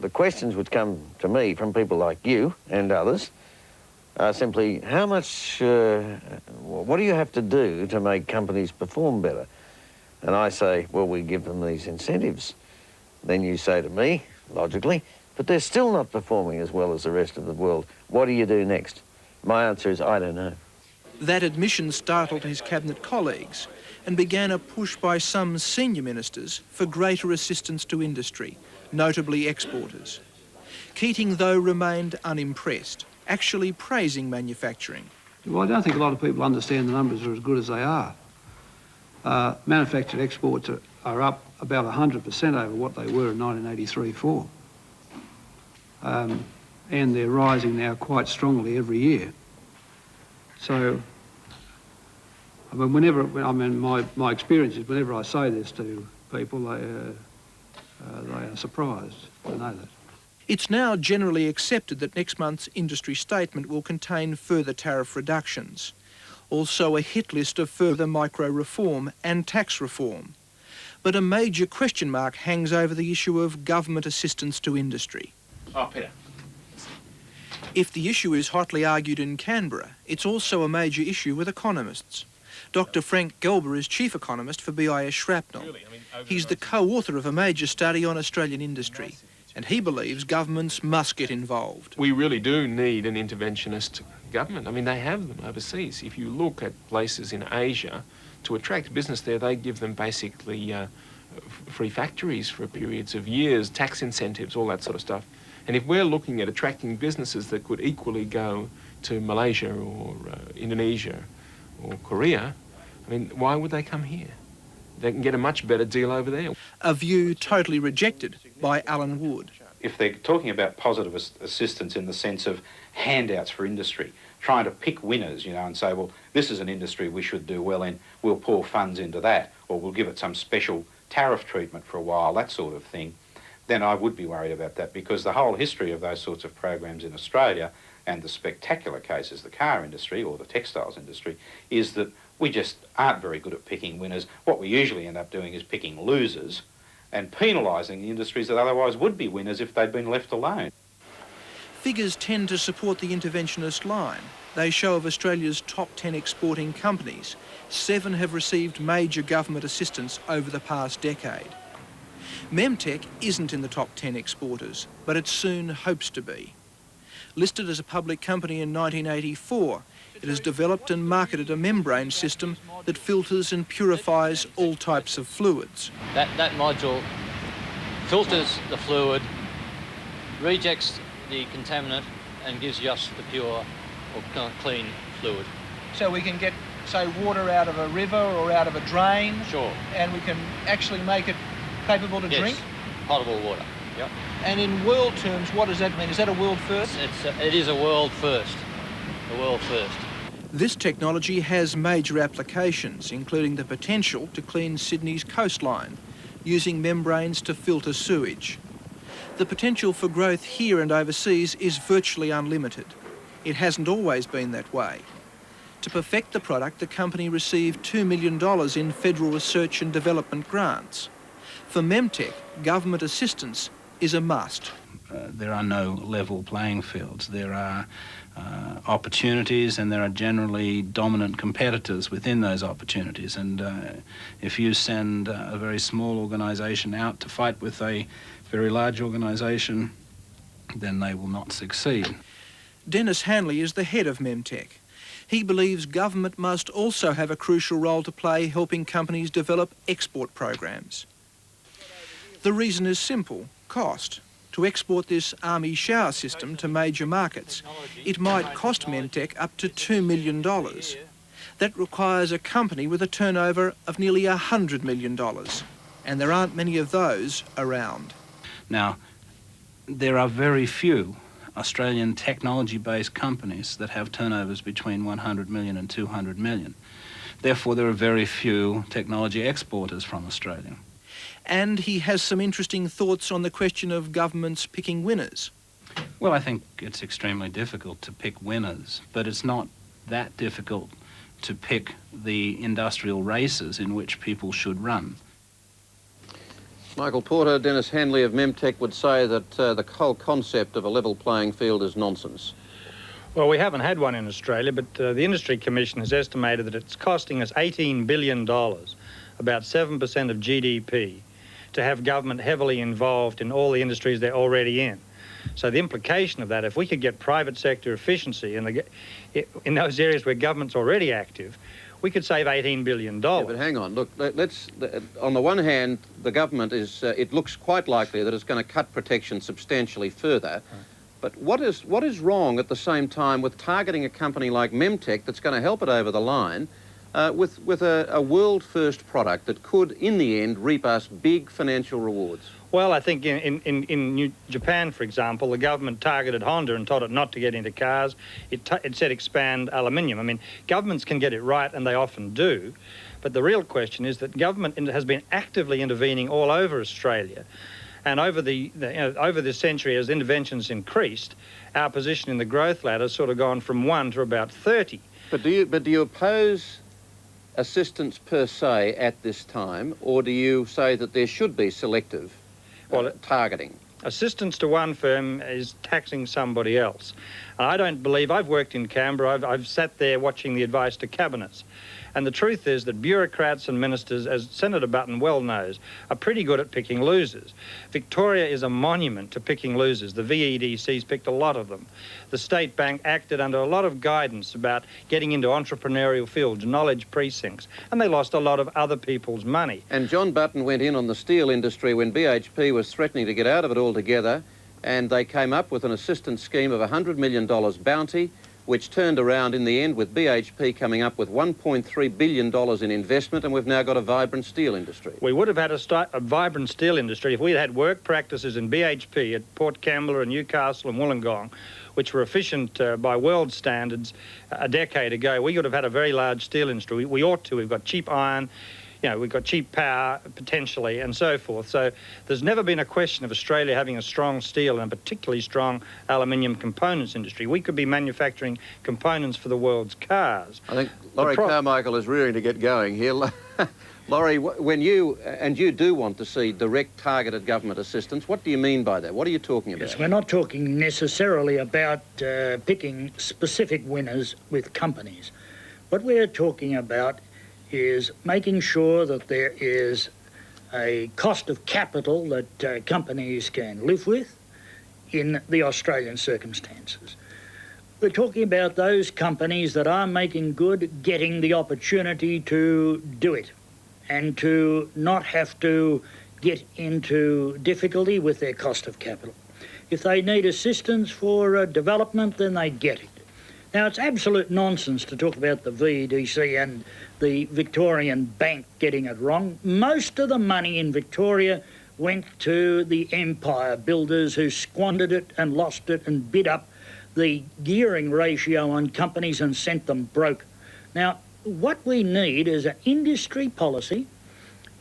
the questions which come to me from people like you and others are simply, how much, what do you have to do to make companies perform better? And I say, well, we give them these incentives. Then you say to me, logically, but they're still not performing as well as the rest of the world. What do you do next? My answer is, I don't know. That admission startled his Cabinet colleagues and began a push by some senior ministers for greater assistance to industry, notably exporters. Keating, though, remained unimpressed, actually praising manufacturing. Well, I don't think a lot of people understand the numbers are as good as they are. Manufactured exports are up about 100% over what they were in 1983-4. And they're rising now quite strongly every year. So, I mean, my experience is whenever I say this to people, they are surprised to know that. It's now generally accepted that next month's industry statement will contain further tariff reductions, also a hit list of further micro-reform and tax reform. But a major question mark hangs over the issue of government assistance to industry. Oh, Peter. If the issue is hotly argued in Canberra, it's also a major issue with economists. Dr. Frank Gelber is chief economist for BIS Shrapnel. He's the co-author of a major study on Australian industry, and he believes governments must get involved. We really do need an interventionist government. I mean, they have them overseas. If you look at places in Asia to attract business there, they give them basically free factories for periods of years, tax incentives, all that sort of stuff. And if we're looking at attracting businesses that could equally go to Malaysia or Indonesia or Korea, I mean, why would they come here? They can get a much better deal over there. A view totally rejected by Alan Wood. If they're talking about positive assistance in the sense of handouts for industry, trying to pick winners, you know, and say, well, this is an industry we should do well in, we'll pour funds into that, or we'll give it some special tariff treatment for a while, that sort of thing, then I would be worried about that, because the whole history of those sorts of programs in Australia, and the spectacular cases, the car industry or the textiles industry, is that we just aren't very good at picking winners. What we usually end up doing is picking losers and penalising the industries that otherwise would be winners if they'd been left alone. Figures tend to support the interventionist line. They show of Australia's top 10 exporting companies, 7 have received major government assistance over the past decade. Memtech isn't in the top 10 exporters, but it soon hopes to be. Listed as a public company in 1984, it has developed and marketed a membrane system that filters and purifies all types of fluids. That module filters the fluid, rejects the contaminant and gives you just the pure or clean fluid. So we can get, say, water out of a river or out of a drain? Sure. And we can actually make it capable to drink? Potable water, yep. And in world terms, what does that mean? Is that a world first? It is a world first, a world first. This technology has major applications, including the potential to clean Sydney's coastline, using membranes to filter sewage. The potential for growth here and overseas is virtually unlimited. It hasn't always been that way. To perfect the product, the company received $2 million in federal research and development grants. For Memtech, government assistance is a must. There are no level playing fields. There are opportunities, and there are generally dominant competitors within those opportunities. And if you send a very small organisation out to fight with a very large organisation, then they will not succeed. Dennis Hanley is the head of Memtech. He believes government must also have a crucial role to play helping companies develop export programs. The reason is simple: cost. To export this army shower system to major markets, it might cost Memtech up to $2 million. That requires a company with a turnover of nearly $100 million, and there aren't many of those around. Now, there are very few Australian technology-based companies that have turnovers between 100 million and 200 million. Therefore, there are very few technology exporters from Australia. And he has some interesting thoughts on the question of governments picking winners. Well, I think it's extremely difficult to pick winners, but it's not that difficult to pick the industrial races in which people should run. Michael Porter, Dennis Hanley of Memtech would say that the whole concept of a level playing field is nonsense. Well, we haven't had one in Australia, but the Industry Commission has estimated that it's costing us $18 billion, about 7% of GDP, to have government heavily involved in all the industries they're already in. So the implication of that, if we could get private sector efficiency in those areas where government's already active, we could save $18 billion. Yeah, but hang on, look, on the one hand, the government is, it looks quite likely that it's going to cut protection substantially further. Right. But what is wrong at the same time with targeting a company like Memtech that's going to help it over the line with a world-first product that could, in the end, reap us big financial rewards? Well, I think in Japan, for example, the government targeted Honda and told it not to get into cars. It said expand aluminium. I mean, governments can get it right, and they often do. But the real question is that government has been actively intervening all over Australia. And over over this century, as interventions increased, our position in the growth ladder has sort of gone from 1 to about 30. But do you oppose assistance per se at this time, or do you say that there should be selective targeting? Assistance to one firm is taxing somebody else. And I don't believe, I've worked in Canberra, I've sat there watching the advice to cabinets, And the truth is that bureaucrats and ministers, as Senator Button well knows, are pretty good at picking losers. Victoria is a monument to picking losers. The VEDC's picked a lot of them. The State Bank acted under a lot of guidance about getting into entrepreneurial fields, knowledge precincts, and they lost a lot of other people's money. And John Button went in on the steel industry when BHP was threatening to get out of it altogether, and they came up with an assistance scheme of $100 million bounty, which turned around in the end with BHP coming up with $1.3 billion in investment, and we've now got a vibrant steel industry. We would have had a vibrant steel industry if we had work practices in BHP at Port Kembla and Newcastle and Wollongong, which were efficient by world standards a decade ago. We would have had a very large steel industry. We ought to. We've got cheap iron, you know, we've got cheap power, potentially, and so forth. So there's never been a question of Australia having a strong steel and a particularly strong aluminium components industry. We could be manufacturing components for the world's cars. I think Laurie Carmichael is rearing to get going here. Laurie, when you do want to see direct targeted government assistance, what do you mean by that? What are you talking about? Yes, we're not talking necessarily about picking specific winners with companies. What we're talking about is making sure that there is a cost of capital that companies can live with in the Australian circumstances. We're talking about those companies that are making good, getting the opportunity to do it and to not have to get into difficulty with their cost of capital. If they need assistance for development, then they get it. Now, it's absolute nonsense to talk about the VEDC and the Victorian Bank getting it wrong. Most of the money in Victoria went to the empire builders who squandered it and lost it and bid up the gearing ratio on companies and sent them broke. Now, what we need is an industry policy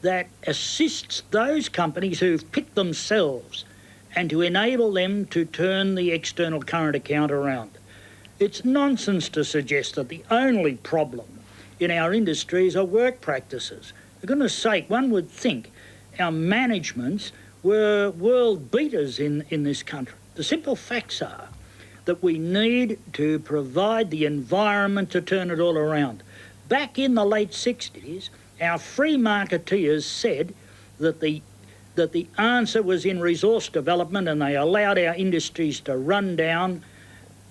that assists those companies who've picked themselves and to enable them to turn the external current account around. It's nonsense to suggest that the only problem in our industries are work practices. For goodness sake, one would think our managements were world beaters in this country. The simple facts are that we need to provide the environment to turn it all around. Back in the late 60s, our free marketeers said that the answer was in resource development, and they allowed our industries to run down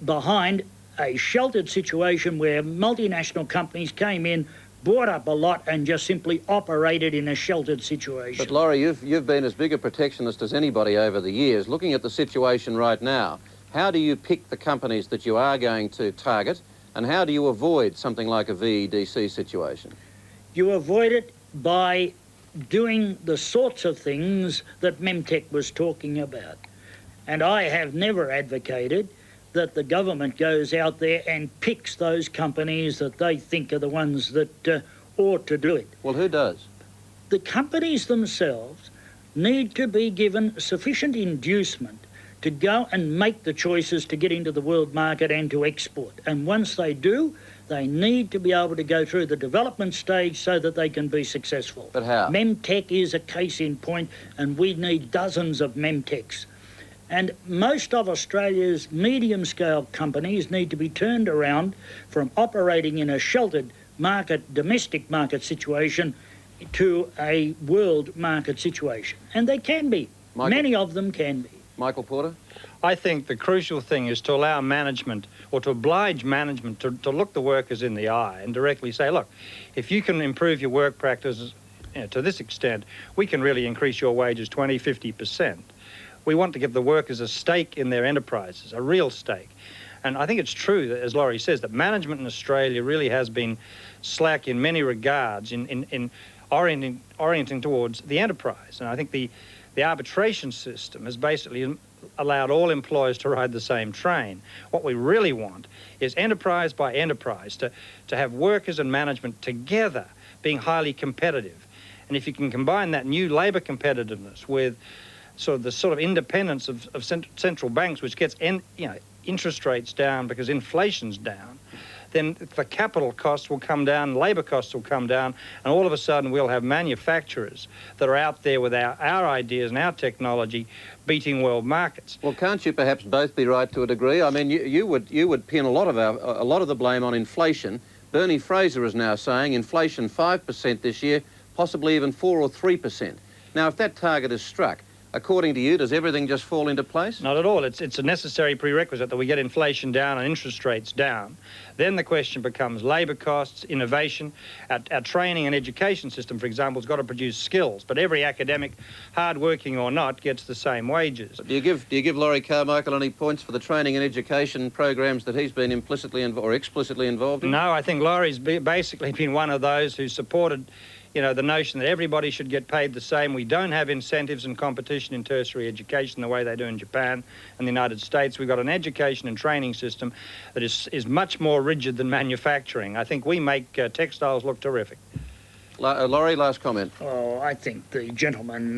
behind a sheltered situation where multinational companies came in, bought up a lot and just simply operated in a sheltered situation. But Laurie, you've been as big a protectionist as anybody over the years. Looking at the situation right now, how do you pick the companies that you are going to target, and how do you avoid something like a VEDC situation? You avoid it by doing the sorts of things that Memtech was talking about. And I have never advocated that the government goes out there and picks those companies that they think are the ones that ought to do it. Well, who does? The companies themselves need to be given sufficient inducement to go and make the choices to get into the world market and to export. And once they do, they need to be able to go through the development stage so that they can be successful. But how? Memtech is a case in point, and we need dozens of Memtechs. And most of Australia's medium-scale companies need to be turned around from operating in a sheltered market, domestic market situation to a world market situation. And they can be. Many of them can be. Michael Porter? I think the crucial thing is to allow management, or to oblige management, to look the workers in the eye and directly say, look, if you can improve your work practices to this extent, we can really increase your wages 20, 50%. We want to give the workers a stake in their enterprises, a real stake. And I think it's true, that, as Laurie says, that management in Australia really has been slack in many regards in orienting towards the enterprise. And I think the arbitration system has basically allowed all employers to ride the same train. What we really want is enterprise by enterprise to have workers and management together being highly competitive. And if you can combine that new labour competitiveness with the sort of independence of central banks, which gets interest rates down because inflation's down, then the capital costs will come down, labour costs will come down, and all of a sudden we'll have manufacturers that are out there with our ideas and our technology beating world markets. Well, can't you perhaps both be right to a degree? I mean, you would pin a lot of the blame on inflation, Bernie Fraser is now saying inflation 5% this year, possibly even 4 or 3%. Now, if that target is struck, according to you, does everything just fall into place? Not at all. It's a necessary prerequisite that we get inflation down and interest rates down. Then the question becomes labour costs, innovation. Our training and education system, for example, has got to produce skills, but every academic, hard-working or not, gets the same wages. Do you give Laurie Carmichael any points for the training and education programs that he's been implicitly or explicitly involved in? No, I think Laurie's basically been one of those who supported, you know, the notion that everybody should get paid the same. We don't have incentives and competition in tertiary education the way they do in Japan and the United States. We've got an education and training system that is much more rigid than manufacturing. I think we make textiles look terrific. Laurie, last comment. Oh, I think the gentleman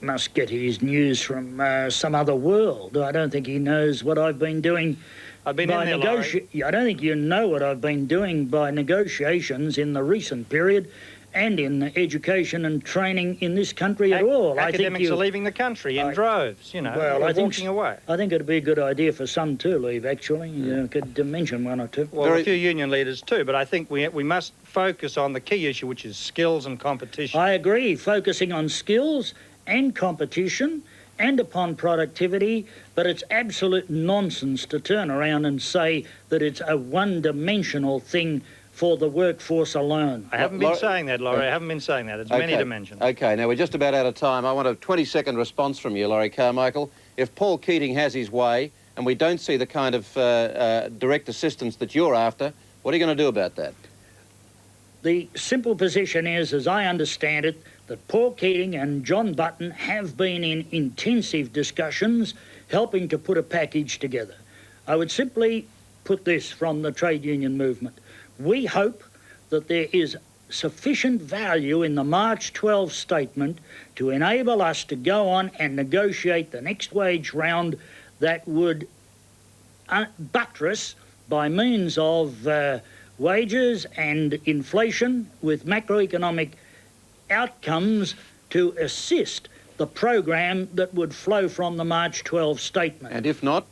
must get his news from some other world. I don't think he knows what I've been doing. I've been in there, Laurie. I don't think you know what I've been doing by negotiations in the recent period and in education and training in this country at all. Academics are leaving the country in droves, you know, well, they're walking away. I think it'd be a good idea for some to leave, actually. You could mention one or two. Well, a few union leaders too, but I think we must focus on the key issue, which is skills and competition. I agree, focusing on skills and competition and upon productivity, but it's absolute nonsense to turn around and say that it's a one-dimensional thing for the workforce alone. I haven't been saying that, Laurie. I haven't been saying that. It's many dimensions. OK, now we're just about out of time. I want a 20-second response from you, Laurie Carmichael. If Paul Keating has his way and we don't see the kind of direct assistance that you're after, what are you going to do about that? The simple position is, as I understand it, that Paul Keating and John Button have been in intensive discussions helping to put a package together. I would simply put this from the trade union movement. We hope that there is sufficient value in the March 12 statement to enable us to go on and negotiate the next wage round that would buttress by means of wages and inflation with macroeconomic outcomes to assist the program that would flow from the March 12 statement. And if not?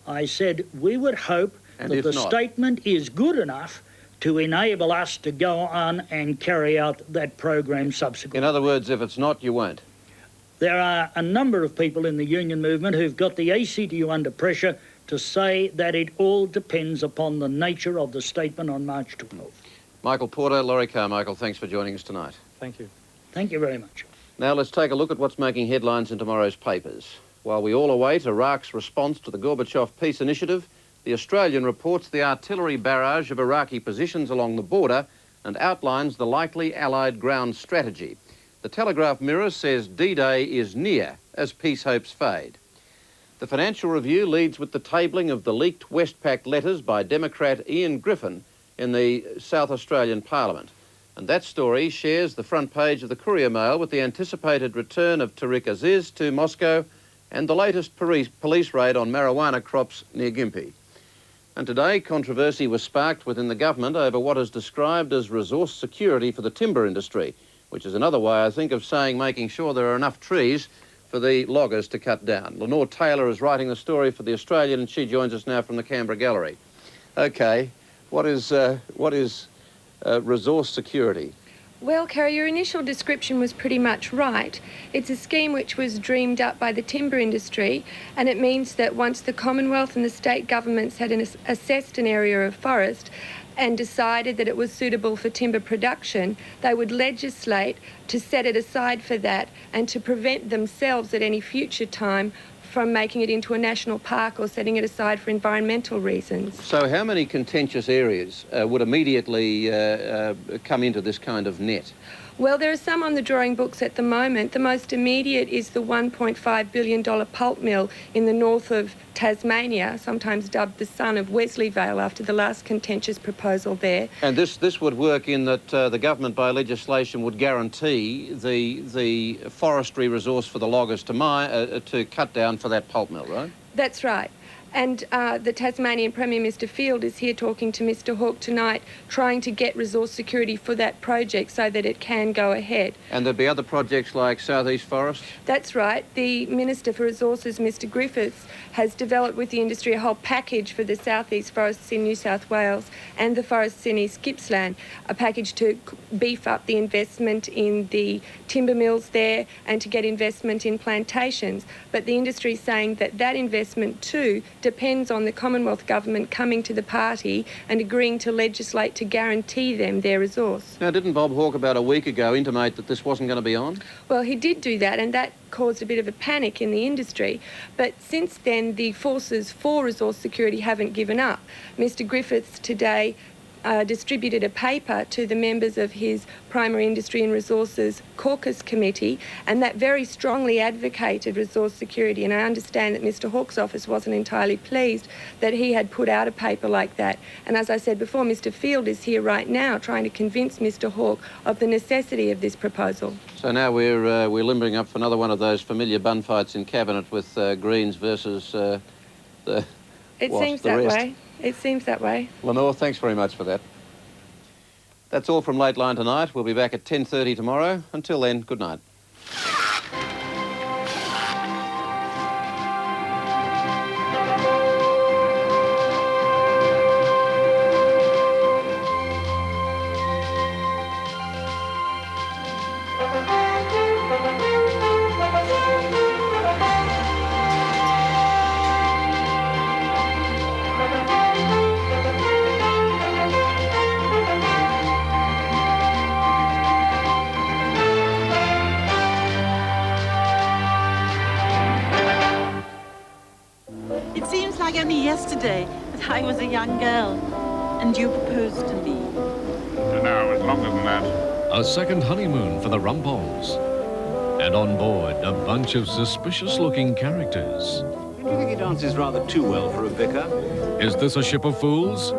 I said we would hope that the statement is good enough to enable us to go on and carry out that program subsequently. In other words, if it's not, you won't. There are a number of people in the union movement who've got the ACTU under pressure to say that it all depends upon the nature of the statement on March 12th. Michael Porter, Laurie Carmichael, thanks for joining us tonight. Thank you. Thank you very much. Now let's take a look at what's making headlines in tomorrow's papers. While we all await Iraq's response to the Gorbachev peace initiative, the Australian reports the artillery barrage of Iraqi positions along the border and outlines the likely Allied ground strategy. The Telegraph Mirror says D-Day is near as peace hopes fade. The Financial Review leads with the tabling of the leaked Westpac letters by Democrat Ian Griffin in the South Australian Parliament. And that story shares the front page of the Courier Mail with the anticipated return of Tariq Aziz to Moscow and the latest police raid on marijuana crops near Gympie. And today, controversy was sparked within the government over what is described as resource security for the timber industry, which is another way, I think, of saying making sure there are enough trees for the loggers to cut down. Lenore Taylor is writing the story for The Australian, and she joins us now from the Canberra Gallery. OK, what is resource security? Well, Kerry, your initial description was pretty much right. It's a scheme which was dreamed up by the timber industry, and it means that once the Commonwealth and the state governments had assessed an area of forest and decided that it was suitable for timber production, they would legislate to set it aside for that and to prevent themselves at any future time from making it into a national park or setting it aside for environmental reasons. So how many contentious areas would immediately come into this kind of net? Well, there are some on the drawing books at the moment. The most immediate is the $1.5 billion pulp mill in the north of Tasmania, sometimes dubbed the son of Wesleyvale after the last contentious proposal there. And this would work in that the government by legislation would guarantee the forestry resource for the loggers to cut down for that pulp mill, right? That's right. And the Tasmanian Premier, Mr Field, is here talking to Mr Hawke tonight, trying to get resource security for that project so that it can go ahead. And there'd be other projects like South East Forest? That's right. The Minister for Resources, Mr Griffiths, has developed with the industry a whole package for the South East forests in New South Wales and the forests in East Gippsland, a package to beef up the investment in the timber mills there and to get investment in plantations. But the industry is saying that that investment too depends on the Commonwealth Government coming to the party and agreeing to legislate to guarantee them their resource. Now, didn't Bob Hawke about a week ago intimate that this wasn't going to be on? Well, he did do that, and that caused a bit of a panic in the industry. But since then, the forces for resource security haven't given up. Mr Griffiths today distributed a paper to the members of his Primary Industry and Resources Caucus Committee, and that very strongly advocated resource security. And I understand that Mr Hawke's office wasn't entirely pleased that he had put out a paper like that. And as I said before, Mr Field is here right now trying to convince Mr Hawke of the necessity of this proposal. So now we're limbering up for another one of those familiar bun fights in Cabinet with Greens versus the It seems that way. It seems that way. Lenore, thanks very much for that. That's all from Lateline tonight. We'll be back at 10:30 tomorrow. Until then, good night. It seems like only yesterday that I was a young girl and you proposed to me. No, it's longer than that. A second honeymoon for the Rumpoles. And on board, a bunch of suspicious-looking characters. Don't you think he dances rather too well for a vicar? Is this a ship of fools?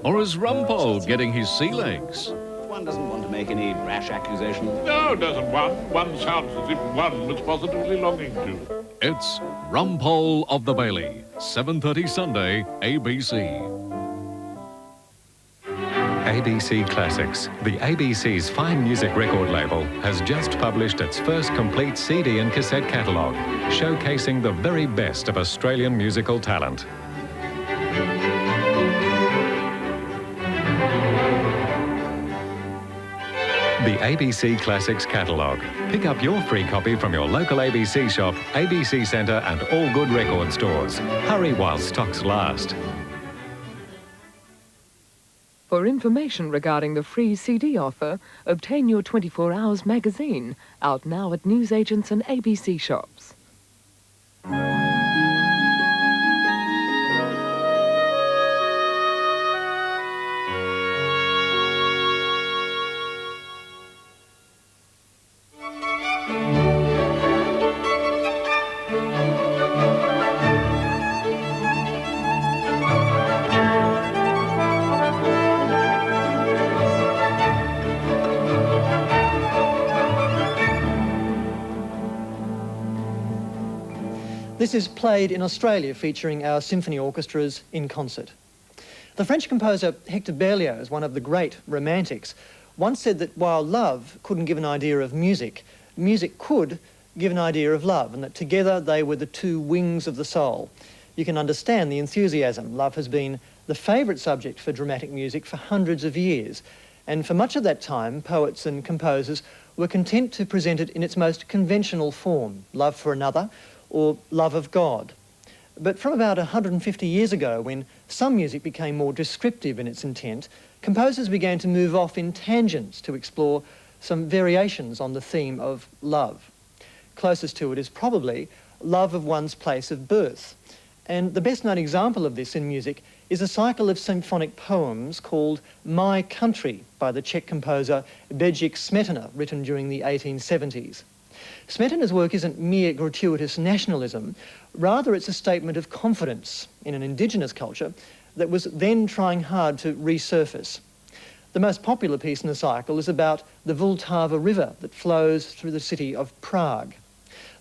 Or is Rumpole getting his sea legs? One doesn't want to make any rash accusations. No, doesn't one. One sounds as if one was positively longing to. It's Rumpole of the Bailey, 7:30 Sunday, ABC. ABC Classics, the ABC's fine music record label, has just published its first complete CD and cassette catalogue, showcasing the very best of Australian musical talent. The ABC Classics catalogue. Pick up your free copy from your local ABC shop, ABC Centre and all good record stores. Hurry while stocks last. For information regarding the free CD offer, obtain your 24 Hours magazine, out now at newsagents and ABC shops. This is played in Australia, featuring our symphony orchestras in concert. The French composer Hector Berlioz, one of the great romantics, once said that while love couldn't give an idea of music, music could give an idea of love, and that together they were the two wings of the soul. You can understand the enthusiasm. Love has been the favourite subject for dramatic music for hundreds of years, and for much of that time, poets and composers were content to present it in its most conventional form, love for another, or love of God. But from about 150 years ago, when some music became more descriptive in its intent, composers began to move off in tangents to explore some variations on the theme of love. Closest to it is probably love of one's place of birth. And the best known example of this in music is a cycle of symphonic poems called My Country by the Czech composer Bedřich Smetana, written during the 1870s. Smetana's work isn't mere gratuitous nationalism, rather it's a statement of confidence in an indigenous culture that was then trying hard to resurface. The most popular piece in the cycle is about the Vltava River that flows through the city of Prague.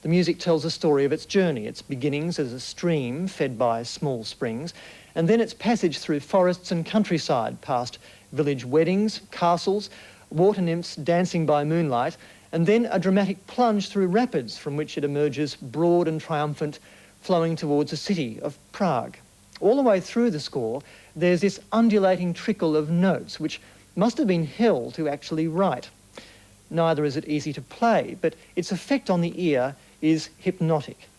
The music tells a story of its journey, its beginnings as a stream fed by small springs, and then its passage through forests and countryside, past village weddings, castles, water nymphs dancing by moonlight, and then a dramatic plunge through rapids from which it emerges broad and triumphant, flowing towards the city of Prague. All the way through the score, there's this undulating trickle of notes, which must have been hell to actually write. Neither is it easy to play, but its effect on the ear is hypnotic.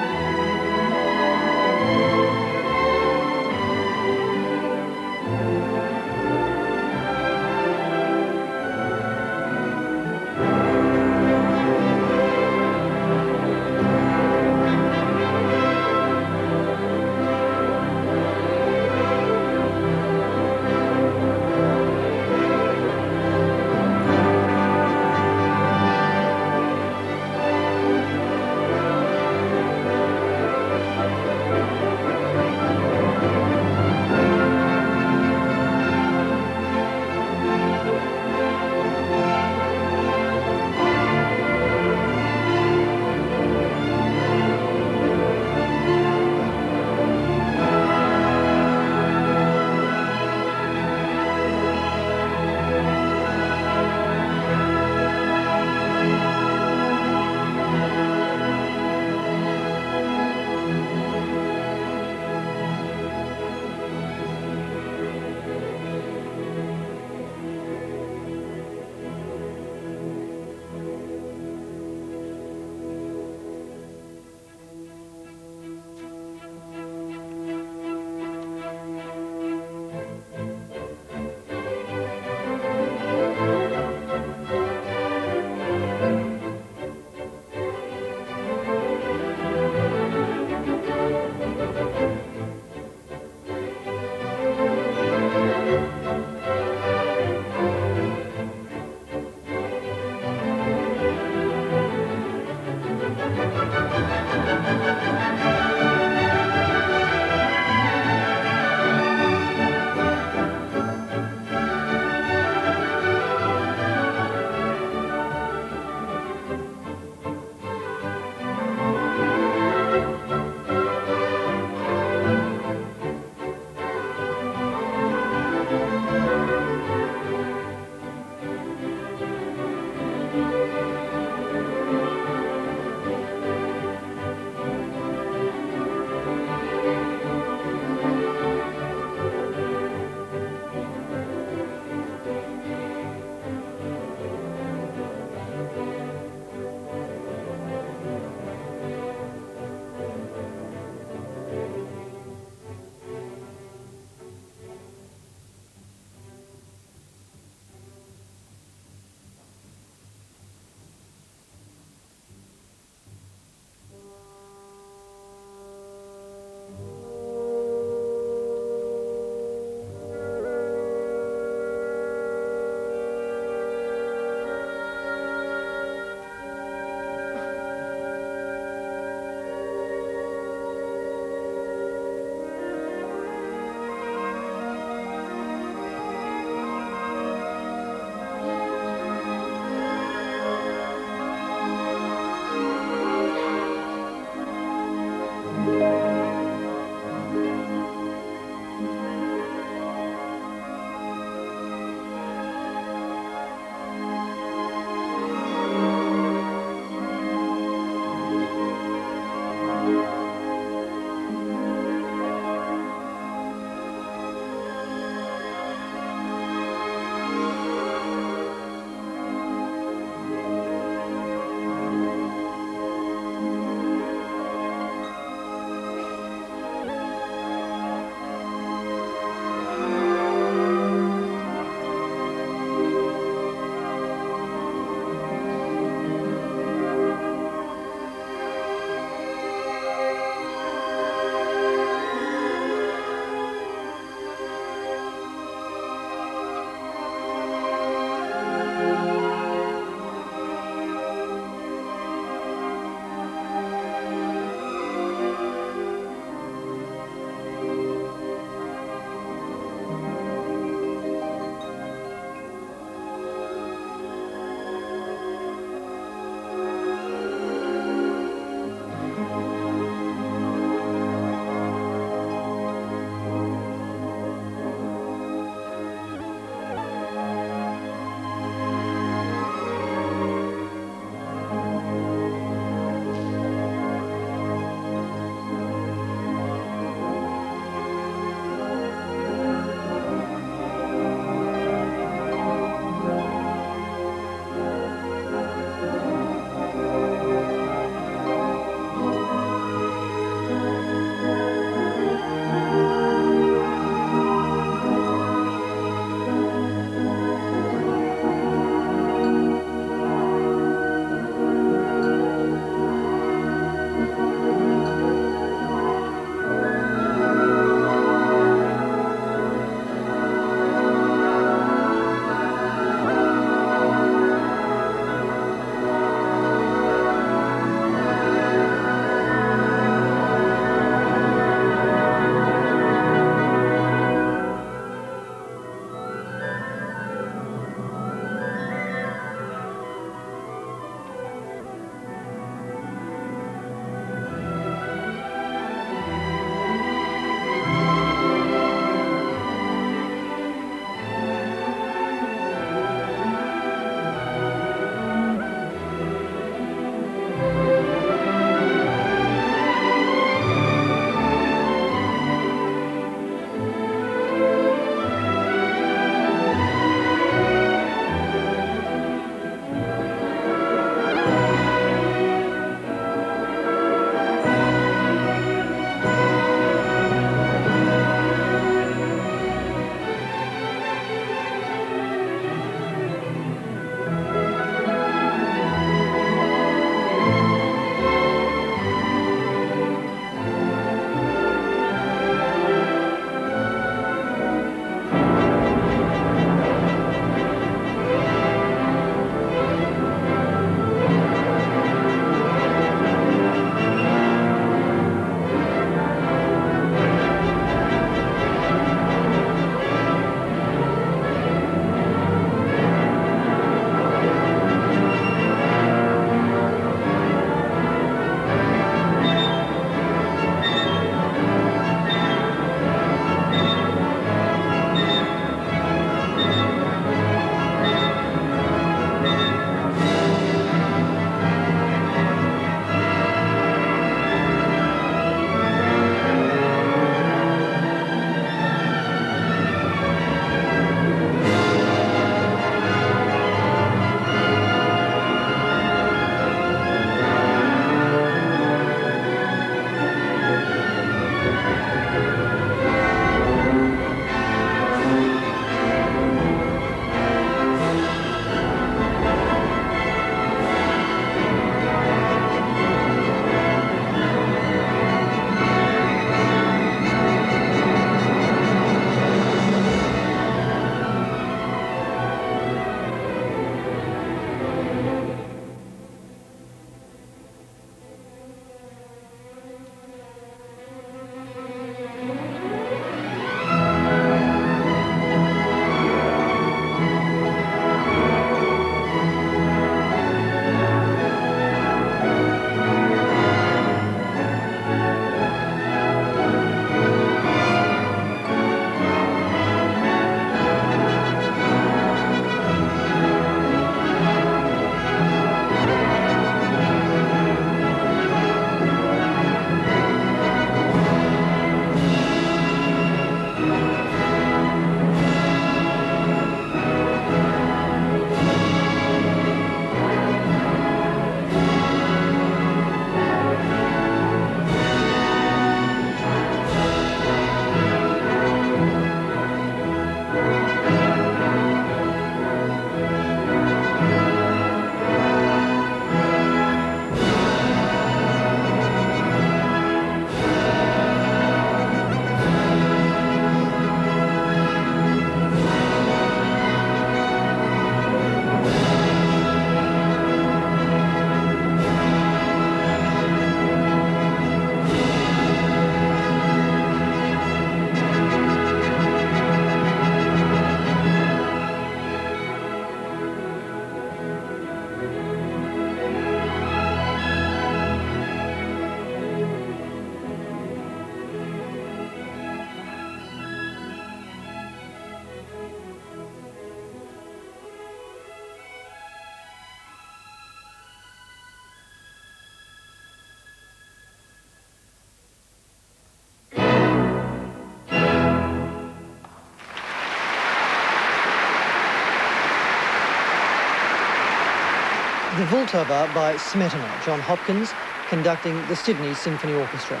The Vultova by Smetana, John Hopkins, conducting the Sydney Symphony Orchestra.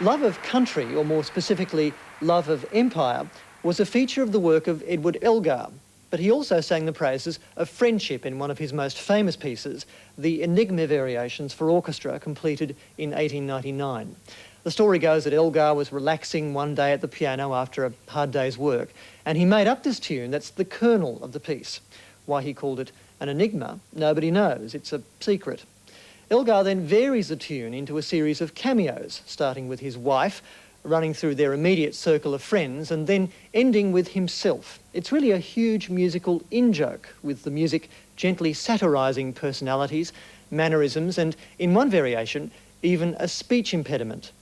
Love of country, or more specifically, love of empire, was a feature of the work of Edward Elgar, but he also sang the praises of friendship in one of his most famous pieces, the Enigma Variations for Orchestra, completed in 1899. The story goes that Elgar was relaxing one day at the piano after a hard day's work, and he made up this tune that's the kernel of the piece. Why he called it an enigma, nobody knows. It's a secret. Elgar then varies the tune into a series of cameos, starting with his wife, running through their immediate circle of friends, and then ending with himself. It's really a huge musical in-joke, with the music gently satirising personalities, mannerisms, and, in one variation, even a speech impediment.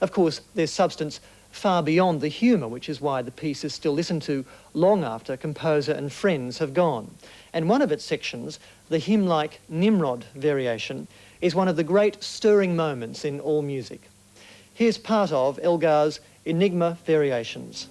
Of course, there's substance far beyond the humour, which is why the piece is still listened to long after composer and friends have gone. And one of its sections, the hymn-like Nimrod variation, is one of the great stirring moments in all music. Here's part of Elgar's Enigma Variations.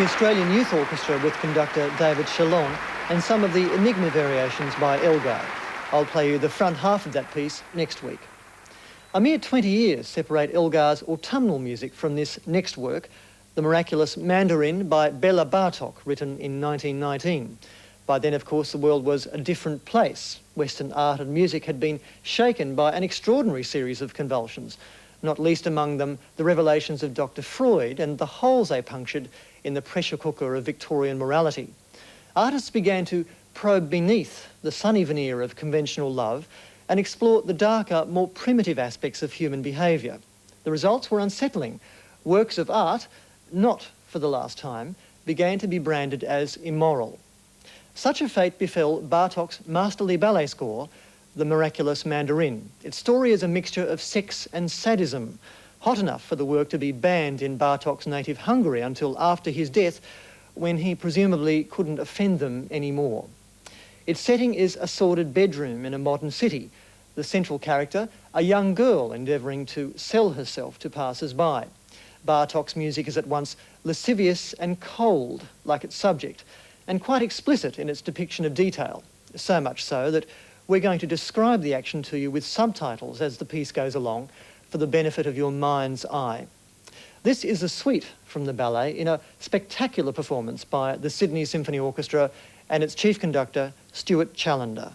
the Australian Youth Orchestra with conductor David Chalon and some of the Enigma variations by Elgato. I'll play you the front half of that piece next week. A mere 20 years separate Elgar's autumnal music from this next work, The Miraculous Mandarin by Bela Bartok, written in 1919. By then, of course, the world was a different place. Western art and music had been shaken by an extraordinary series of convulsions, not least among them the revelations of Dr. Freud and the holes they punctured in the pressure cooker of Victorian morality. Artists began to probe beneath the sunny veneer of conventional love and explore the darker, more primitive aspects of human behaviour. The results were unsettling. Works of art, not for the last time, began to be branded as immoral. Such a fate befell Bartok's masterly ballet score, The Miraculous Mandarin. Its story is a mixture of sex and sadism, hot enough for the work to be banned in Bartok's native Hungary until after his death, when he presumably couldn't offend them anymore. Its setting is a sordid bedroom in a modern city. The central character, a young girl endeavouring to sell herself to passers-by. Bartok's music is at once lascivious and cold, like its subject, and quite explicit in its depiction of detail, so much so that we're going to describe the action to you with subtitles as the piece goes along for the benefit of your mind's eye. This is a suite from the ballet in a spectacular performance by the Sydney Symphony Orchestra and its chief conductor, Stuart Challender.